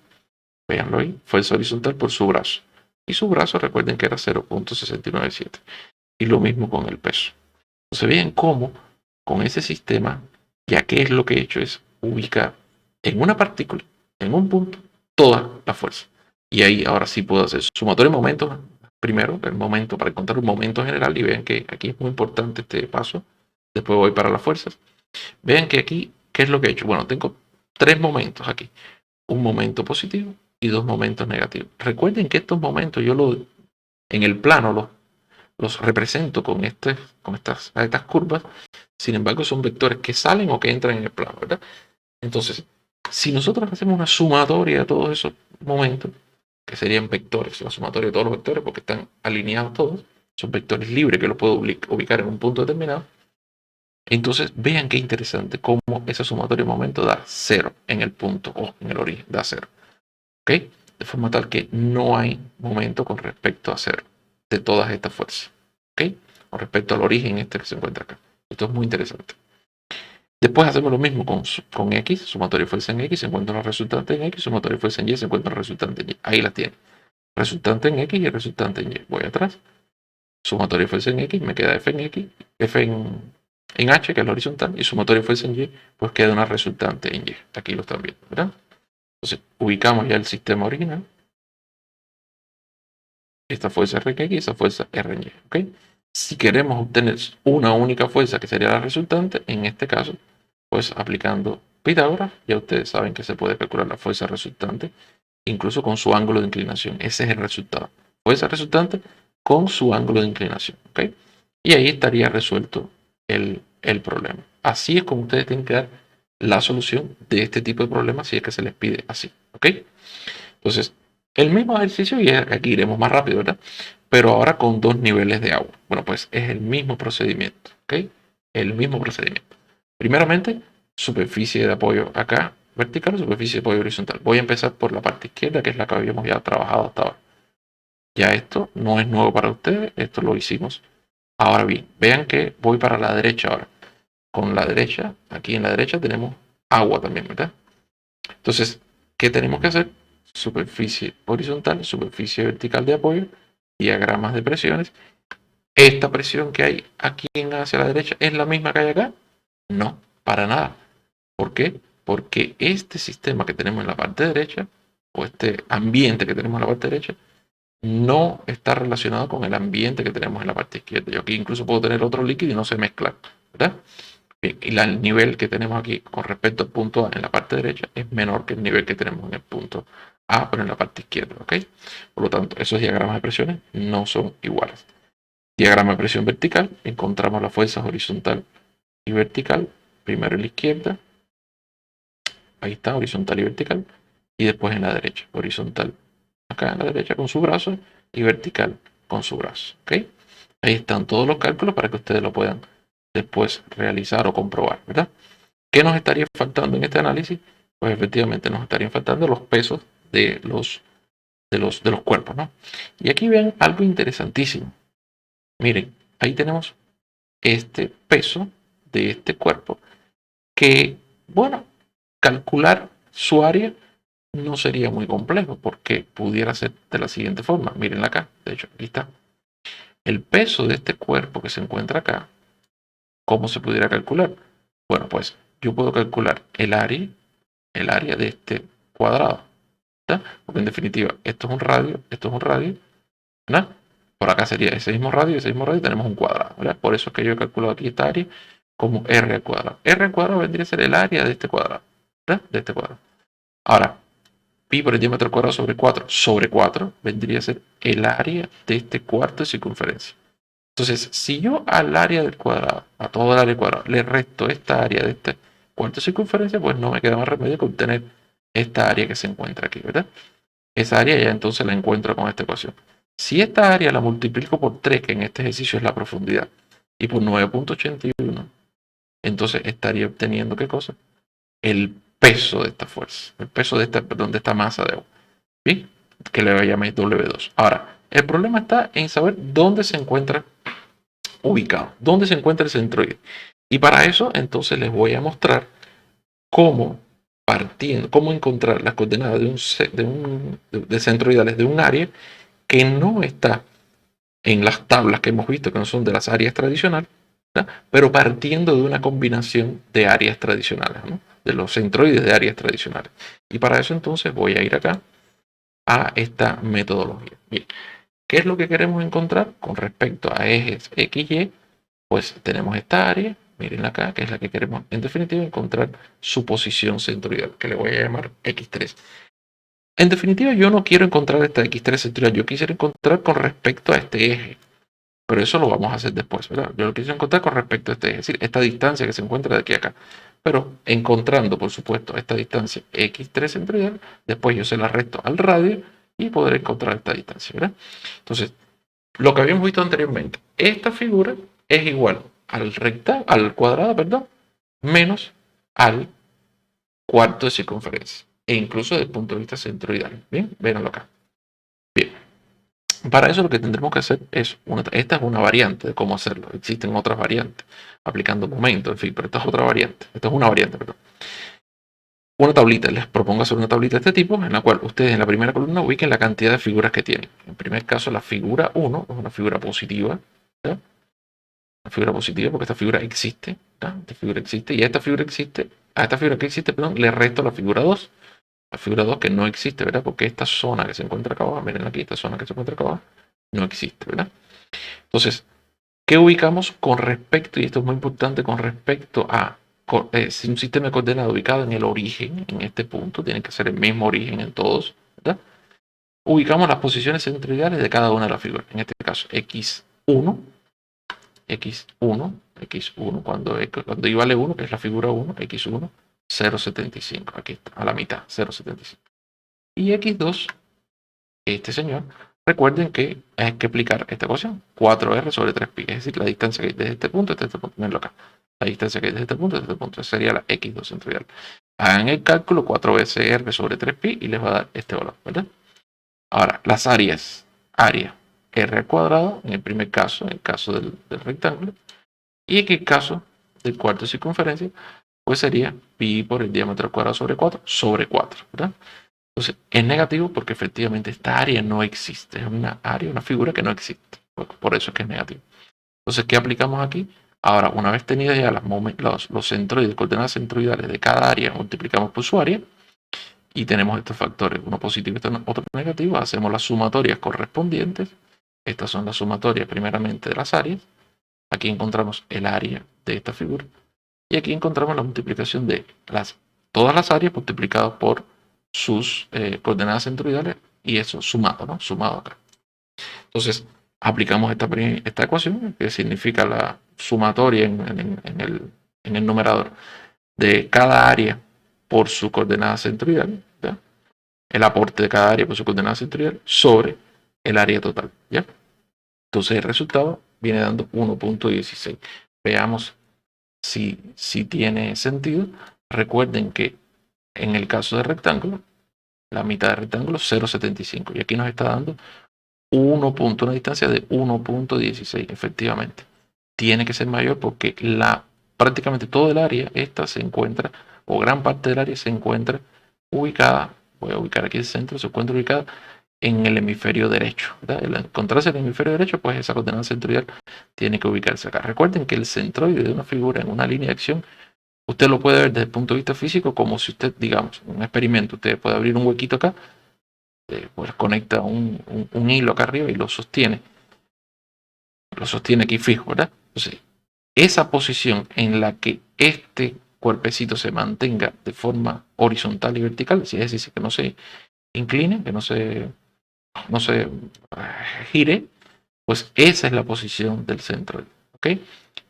Véanlo ahí, fuerza horizontal por su brazo. Y su brazo, recuerden que era 0,697. Y lo mismo con el peso. Entonces vean cómo con ese sistema, ya que es lo que he hecho es ubicar en una partícula, en un punto, toda la fuerza. Y ahí ahora sí puedo hacer sumatorio de momentos. Primero, el momento, para encontrar un momento general. Y vean que aquí es muy importante este paso. Después voy para las fuerzas. Vean que aquí, ¿qué es lo que he hecho? Bueno, tengo 3 momentos aquí. Un momento positivo y 2 momentos negativos. Recuerden que estos momentos en el plano los represento con estas curvas. Sin embargo, son vectores que salen o que entran en el plano, ¿verdad? Entonces, si nosotros hacemos una sumatoria de todos esos momentos, que serían vectores, la sumatoria de todos los vectores, porque están alineados todos, son vectores libres que los puedo ubicar en un punto determinado. Entonces, vean qué interesante cómo esa sumatoria de momentos da 0 en el punto O, en el origen, da 0. ¿Ok? De forma tal que no hay momento con respecto a 0 de todas estas fuerzas. ¿Ok? Con respecto al origen este que se encuentra acá. Esto es muy interesante. Después hacemos lo mismo con X, sumatorio de fuerza en X, se encuentra la resultante en X, sumatorio de fuerza en Y, se encuentra la resultante en Y. Ahí la tiene. Resultante en X y resultante en Y. Voy atrás. Sumatorio de fuerza en X, me queda F en X, F en H, que es la horizontal, y sumatorio de fuerza en Y, pues queda una resultante en Y. Aquí lo están viendo, ¿verdad? Entonces, ubicamos ya el sistema original. Esta fuerza R en X y esa fuerza R en Y. ¿Ok? Si queremos obtener una única fuerza, que sería la resultante, en este caso, pues aplicando Pitágoras, ya ustedes saben que se puede calcular la fuerza resultante, incluso con su ángulo de inclinación. Ese es el resultado. Fuerza resultante con su ángulo de inclinación. ¿Ok? Y ahí estaría resuelto el problema. Así es como ustedes tienen que dar la solución de este tipo de problemas, si es que se les pide así. ¿Ok? Entonces, el mismo ejercicio, y aquí iremos más rápido, ¿verdad? Pero ahora con 2 niveles de agua. Bueno, pues es el mismo procedimiento, ¿ok? El mismo procedimiento. Primeramente, superficie de apoyo acá vertical o superficie de apoyo horizontal. Voy a empezar por la parte izquierda, que es la que habíamos ya trabajado hasta ahora. Ya esto no es nuevo para ustedes, esto lo hicimos. Ahora bien, vean que voy para la derecha ahora. Con la derecha, aquí en la derecha tenemos agua también, ¿verdad? Entonces, ¿qué tenemos que hacer? Superficie horizontal, superficie vertical de apoyo, diagramas de presiones. ¿Esta presión que hay aquí hacia la derecha es la misma que hay acá? No, para nada. ¿Por qué? Porque este sistema que tenemos en la parte derecha, o este ambiente que tenemos en la parte derecha, no está relacionado con el ambiente que tenemos en la parte izquierda. Yo aquí incluso puedo tener otro líquido y no se mezcla, ¿verdad? Bien, y el nivel que tenemos aquí con respecto al punto A en la parte derecha es menor que el nivel que tenemos en el punto A, pero en la parte izquierda, ¿ok? Por lo tanto, esos diagramas de presiones no son iguales. Diagrama de presión vertical, encontramos las fuerzas horizontal y vertical, primero en la izquierda, ahí está, horizontal y vertical, y después en la derecha, horizontal acá en la derecha con su brazo y vertical con su brazo, ¿ok? Ahí están todos los cálculos para que ustedes lo puedan después realizar o comprobar, ¿verdad? ¿Qué nos estaría faltando en este análisis? Pues efectivamente nos estarían faltando los pesos de los cuerpos, ¿no? Y aquí ven algo interesantísimo. Miren, ahí tenemos este peso de este cuerpo que, bueno, calcular su área no sería muy complejo porque pudiera ser de la siguiente forma. Miren acá, de hecho, aquí está. El peso de este cuerpo que se encuentra acá, ¿cómo se pudiera calcular? Bueno, pues yo puedo calcular el área de este cuadrado, ¿verdad? Porque en definitiva, esto es un radio, ¿verdad? Por acá sería ese mismo radio, tenemos un cuadrado, ¿verdad? Por eso es que yo he calculado aquí esta área como r al cuadrado. R al cuadrado vendría a ser el área de este cuadrado, ¿verdad? De este cuadrado. Ahora, pi por el diámetro cuadrado sobre 4 vendría a ser el área de este cuarto de circunferencia. Entonces, si yo al área del cuadrado, a todo el área del cuadrado, le resto esta área de este cuarto de circunferencia, pues no me queda más remedio que obtener esta área que se encuentra aquí, ¿verdad? Esa área ya entonces la encuentro con esta ecuación. Si esta área la multiplico por 3, que en este ejercicio es la profundidad, y por 9,81, entonces estaría obteniendo ¿qué cosa? El peso de esta fuerza, el peso de esta, perdón, de esta masa de agua, ¿sí? Que le llaméis W2. Ahora, el problema está en saber dónde se encuentra ubicado, dónde se encuentra el centroide. Y para eso, entonces les voy a mostrar cómo cómo encontrar las coordenadas de centroidales de un área que no está en las tablas que hemos visto, que no son de las áreas tradicionales, ¿verdad? Pero partiendo de una combinación de áreas tradicionales, ¿no? De los centroides de áreas tradicionales. Y para eso entonces voy a ir acá a esta metodología. Bien, ¿qué es lo que queremos encontrar con respecto a ejes X, Y? Pues tenemos esta área, miren acá, que es la que queremos en definitiva encontrar su posición centroidal, que le voy a llamar X3. En definitiva, yo no quiero encontrar esta X3 centroidal, yo quisiera encontrar con respecto a este eje. Pero eso lo vamos a hacer después, ¿verdad? Yo lo quisiera encontrar con respecto a este eje, es decir, esta distancia que se encuentra de aquí a acá. Pero encontrando, por supuesto, esta distancia X3 centroidal, después yo se la resto al radio y podré encontrar esta distancia, ¿verdad? Entonces, lo que habíamos visto anteriormente, esta figura es igual al cuadrado, perdón, menos al cuarto de circunferencia, e incluso desde el punto de vista centroidal. Bien, véanlo acá. Bien, para eso lo que tendremos que hacer es, esta es una variante de cómo hacerlo, existen otras variantes, aplicando momentos, en fin, pero esta es otra variante, esta es una variante, perdón. Una tablita, les propongo hacer una tablita de este tipo, en la cual ustedes en la primera columna ubiquen la cantidad de figuras que tienen. En primer caso, la figura 1 es una figura positiva, ¿ya? Una figura positiva porque esta figura existe, ¿ya? Esta figura existe, y a esta figura que existe, perdón, le resto la figura 2. La figura 2 que no existe, ¿verdad? Porque esta zona que se encuentra acá abajo, miren aquí, esta zona que se encuentra acá abajo, no existe, ¿verdad? Entonces, ¿qué ubicamos con respecto, y esto es muy importante, con respecto a si un sistema de coordenadas ubicado en el origen, en este punto, tiene que ser el mismo origen en todos, ¿verdad? Ubicamos las posiciones centroidales de cada una de las figuras. En este caso, X1, X1, cuando I vale 1, que es la figura 1, X1, 0,75, aquí está, a la mitad, 0,75. Y X2, este señor, recuerden que hay que aplicar esta ecuación, 4R sobre 3pi, es decir, la distancia que hay desde este punto hasta este punto, mirenlo acá, la distancia que hay desde este punto hasta este punto, sería la X2 centroidal. Hagan el cálculo 4 veces R sobre 3pi y les va a dar este valor, ¿verdad? Ahora, las áreas. Área R al cuadrado, en el primer caso, en el caso del rectángulo. Y en el caso del cuarto de circunferencia, pues sería pi por el diámetro al cuadrado sobre 4, ¿verdad? Entonces, es negativo porque efectivamente esta área no existe. Es una área, una figura que no existe. Por eso es que es negativo. Entonces, ¿qué aplicamos aquí? Ahora, una vez tenidas ya los centroides, coordenadas centroidales de cada área, multiplicamos por su área y tenemos estos factores, uno positivo y otro negativo, hacemos las sumatorias correspondientes. Estas son las sumatorias primeramente de las áreas. Aquí encontramos el área de esta figura. Y aquí encontramos la multiplicación de todas las áreas multiplicadas por sus coordenadas centroidales y eso sumado, ¿no? Sumado acá. Entonces, aplicamos esta ecuación que significa la sumatoria en el numerador de cada área por su coordenada centroidal, ¿ya? El aporte de cada área por su coordenada centroidal sobre el área total, ¿ya? Entonces el resultado viene dando 1.16. Veamos si tiene sentido. Recuerden que en el caso del rectángulo, la mitad del rectángulo es 0.75 y aquí nos está dando una distancia de 1.16, efectivamente. Tiene que ser mayor porque prácticamente todo el área esta se encuentra, o gran parte del área se encuentra ubicada, voy a ubicar aquí el centro, se encuentra ubicada en el hemisferio derecho, ¿verdad? Al encontrarse en el hemisferio derecho, pues esa coordenada centroidal tiene que ubicarse acá. Recuerden que el centroide de una figura en una línea de acción, usted lo puede ver desde el punto de vista físico como si usted, digamos, en un experimento, usted puede abrir un huequito acá, pues conecta un hilo acá arriba y lo sostiene aquí fijo, ¿verdad? Entonces, esa posición en la que este cuerpecito se mantenga de forma horizontal y vertical, es decir, que no se incline, que no se gire, pues esa es la posición del centro, ¿ok?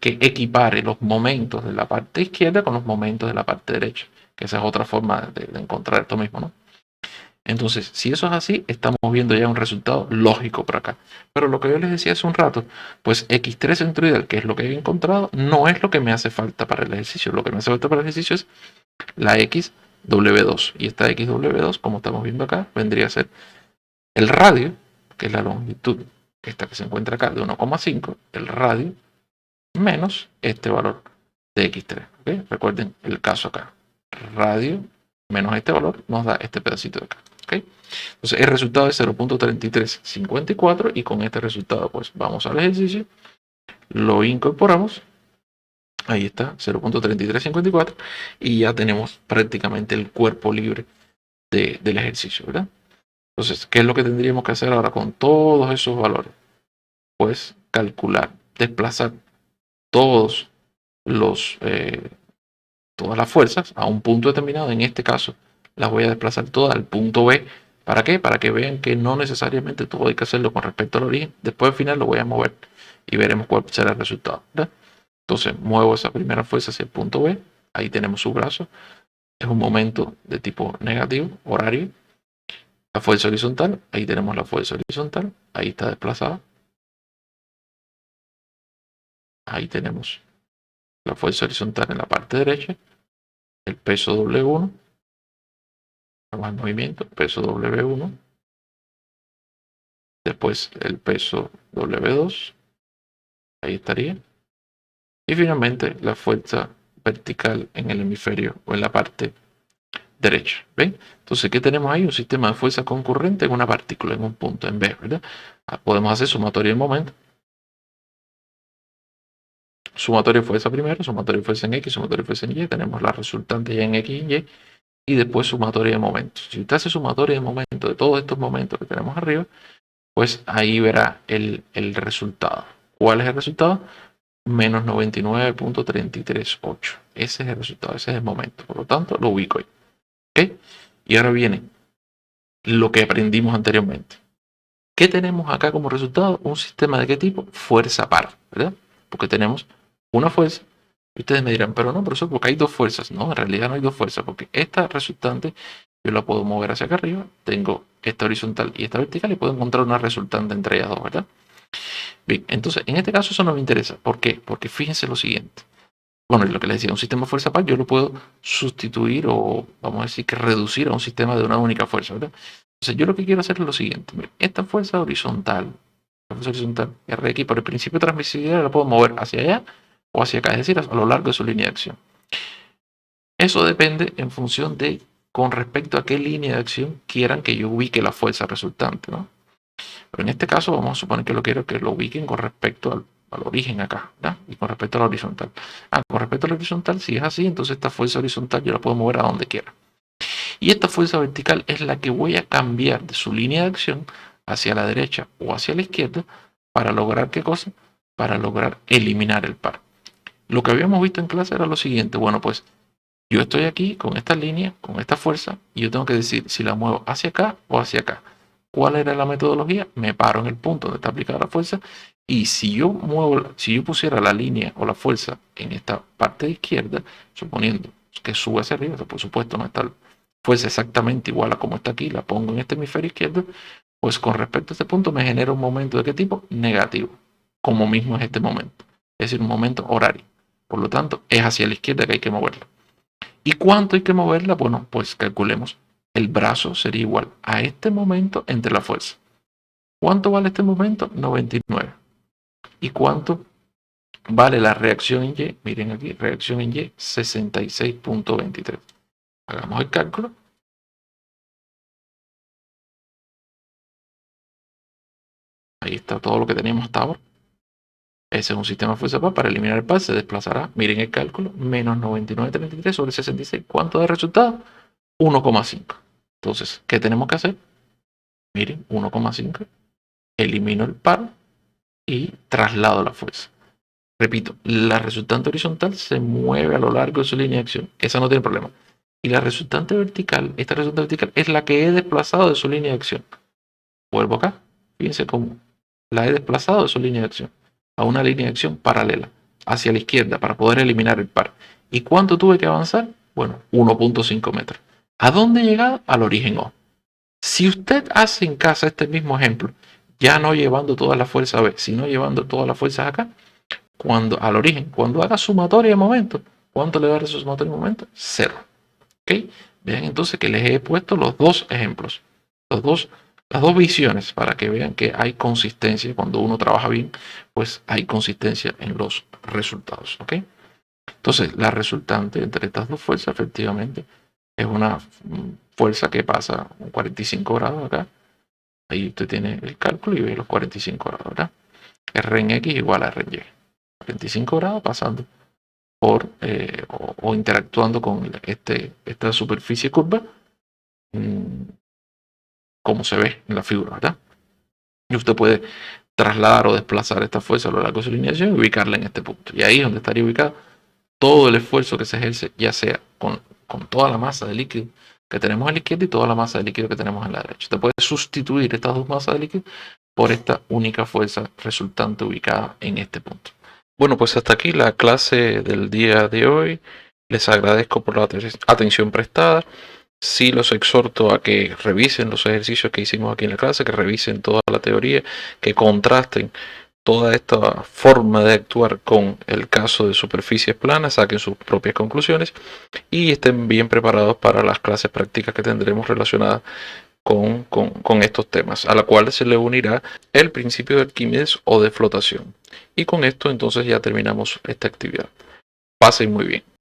Que equipare los momentos de la parte izquierda con los momentos de la parte derecha, que esa es otra forma de encontrar esto mismo, ¿no? Entonces, si eso es así, estamos viendo ya un resultado lógico por acá. Pero lo que yo les decía hace un rato, pues x3 centroidal, que es lo que he encontrado, no es lo que me hace falta para el ejercicio. Lo que me hace falta para el ejercicio es la xw2. Y esta xw2, como estamos viendo acá, vendría a ser el radio, que es la longitud, esta que se encuentra acá, de 1,5, el radio, menos este valor de x3. ¿Okay? Recuerden el caso acá. Radio menos este valor nos da este pedacito de acá. ¿Okay? Entonces el resultado es 0.3354 y con este resultado pues vamos al ejercicio, lo incorporamos, ahí está, 0.3354 y ya tenemos prácticamente el cuerpo libre del ejercicio, ¿verdad? Entonces, ¿qué es lo que tendríamos que hacer ahora con todos esos valores? Pues calcular, desplazar todos todas las fuerzas a un punto determinado. En este caso, las voy a desplazar todas al punto B. ¿Para qué? Para que vean que no necesariamente todo hay que hacerlo con respecto al origen. Después al final lo voy a mover y veremos cuál será el resultado, ¿verdad? Entonces muevo esa primera fuerza hacia el punto B. Ahí tenemos su brazo. Es un momento de tipo negativo, horario. La fuerza horizontal, ahí tenemos la fuerza horizontal. Ahí está desplazada. Ahí tenemos la fuerza horizontal en la parte derecha. El peso W1. El movimiento, peso W1. Después el peso W2, ahí estaría. Y finalmente la fuerza vertical en el hemisferio o en la parte derecha. ¿Ven? Entonces, ¿qué tenemos ahí? Un sistema de fuerza concurrente en una partícula, en un punto, en B, ¿verdad? Podemos hacer sumatoria de momento. Sumatoria de fuerza primero, sumatoria de fuerza en X, sumatoria de fuerza en Y. Tenemos la resultante ya en X y Y. Y después sumatoria de momentos. Si usted hace sumatoria de momentos de todos estos momentos que tenemos arriba, pues ahí verá el resultado. ¿Cuál es el resultado? Menos 99.338. Ese es el resultado, ese es el momento. Por lo tanto, lo ubico ahí. ¿Okay? Y ahora viene lo que aprendimos anteriormente. ¿Qué tenemos acá como resultado? Un sistema de qué tipo? Fuerza par, ¿verdad? Porque tenemos una fuerza. Y ustedes me dirán, pero no, profesor, porque hay dos fuerzas. No, en realidad no hay dos fuerzas, porque esta resultante yo la puedo mover hacia acá arriba. Tengo esta horizontal y esta vertical y puedo encontrar una resultante entre ellas dos, ¿verdad? Bien, entonces en este caso eso no me interesa. ¿Por qué? Porque fíjense lo siguiente. Bueno, lo que les decía, un sistema de fuerza par yo lo puedo sustituir o vamos a decir que reducir a un sistema de una única fuerza, ¿verdad? Entonces yo lo que quiero hacer es lo siguiente. Miren, esta fuerza horizontal, Rx, por el principio de transmisibilidad la puedo mover hacia allá o hacia acá, es decir, a lo largo de su línea de acción. Eso depende en función de con respecto a qué línea de acción quieran que yo ubique la fuerza resultante, ¿no? Pero en este caso vamos a suponer que lo quiero que lo ubiquen con respecto al origen acá, ¿verdad? Y con respecto a la horizontal. Con respecto a la horizontal, si es así, entonces esta fuerza horizontal yo la puedo mover a donde quiera. Y esta fuerza vertical es la que voy a cambiar de su línea de acción hacia la derecha o hacia la izquierda para lograr ¿qué cosa? Para lograr eliminar el par. Lo que habíamos visto en clase era lo siguiente, bueno, pues yo estoy aquí con esta línea, con esta fuerza, y yo tengo que decir si la muevo hacia acá o hacia acá. ¿Cuál era la metodología? Me paro en el punto donde está aplicada la fuerza, y si yo pusiera la línea o la fuerza en esta parte de izquierda, suponiendo que sube hacia arriba, por supuesto no está la fuerza exactamente igual a como está aquí, la pongo en este hemisferio izquierdo, pues con respecto a este punto me genera un momento de qué tipo? Negativo, como mismo es este momento, es decir, un momento horario. Por lo tanto, es hacia la izquierda que hay que moverlo. ¿Y cuánto hay que moverla? Bueno, pues calculemos. El brazo sería igual a este momento entre la fuerza. ¿Cuánto vale este momento? 99. ¿Y cuánto vale la reacción en Y? Miren aquí, reacción en Y, 66.23. Hagamos el cálculo. Ahí está todo lo que teníamos hasta ahora. Ese es un sistema de fuerza par. Para eliminar el par se desplazará, miren el cálculo, menos 99.33 sobre 66. ¿Cuánto da resultado? 1,5. Entonces, ¿qué tenemos que hacer? Miren, 1,5. Elimino el par y traslado la fuerza. Repito, la resultante horizontal se mueve a lo largo de su línea de acción. Esa no tiene problema. Y la resultante vertical, esta resultante vertical es la que he desplazado de su línea de acción. Vuelvo acá. Fíjense cómo la he desplazado de su línea de acción a una línea de acción paralela hacia la izquierda para poder eliminar el par. ¿Y cuánto tuve que avanzar? Bueno, 1.5 metros. ¿A dónde he llegado? Al origen O. Si usted hace en casa este mismo ejemplo, ya no llevando toda la fuerza B, sino llevando todas las fuerzas acá, al origen, cuando haga sumatoria de momento, ¿cuánto le va a dar su sumatoria de momento? 0. ¿Ok? Vean entonces que les he puesto los dos ejemplos, las dos visiones para que vean que hay consistencia. Cuando uno trabaja bien, pues hay consistencia en los resultados. ¿Ok? Entonces, la resultante entre estas dos fuerzas efectivamente es una fuerza que pasa 45 grados acá. Ahí usted tiene el cálculo y ve los 45 grados, ¿verdad? R en X igual a R en Y. 45 grados pasando por o interactuando con esta superficie curva, como se ve en la figura, ¿verdad? Y usted puede trasladar o desplazar esta fuerza a lo largo de su lineación y ubicarla en este punto. Y ahí es donde estaría ubicado todo el esfuerzo que se ejerce, ya sea con toda la masa de líquido que tenemos a la izquierda y toda la masa de líquido que tenemos a la derecha. Usted puede sustituir estas dos masas de líquido por esta única fuerza resultante ubicada en este punto. Bueno, pues hasta aquí la clase del día de hoy. Les agradezco por la atención prestada. Sí los exhorto a que revisen los ejercicios que hicimos aquí en la clase, que revisen toda la teoría, que contrasten toda esta forma de actuar con el caso de superficies planas, saquen sus propias conclusiones y estén bien preparados para las clases prácticas que tendremos relacionadas con estos temas, a la cual se le unirá el principio de Arquímedes o de flotación. Y con esto entonces ya terminamos esta actividad. Pasen muy bien.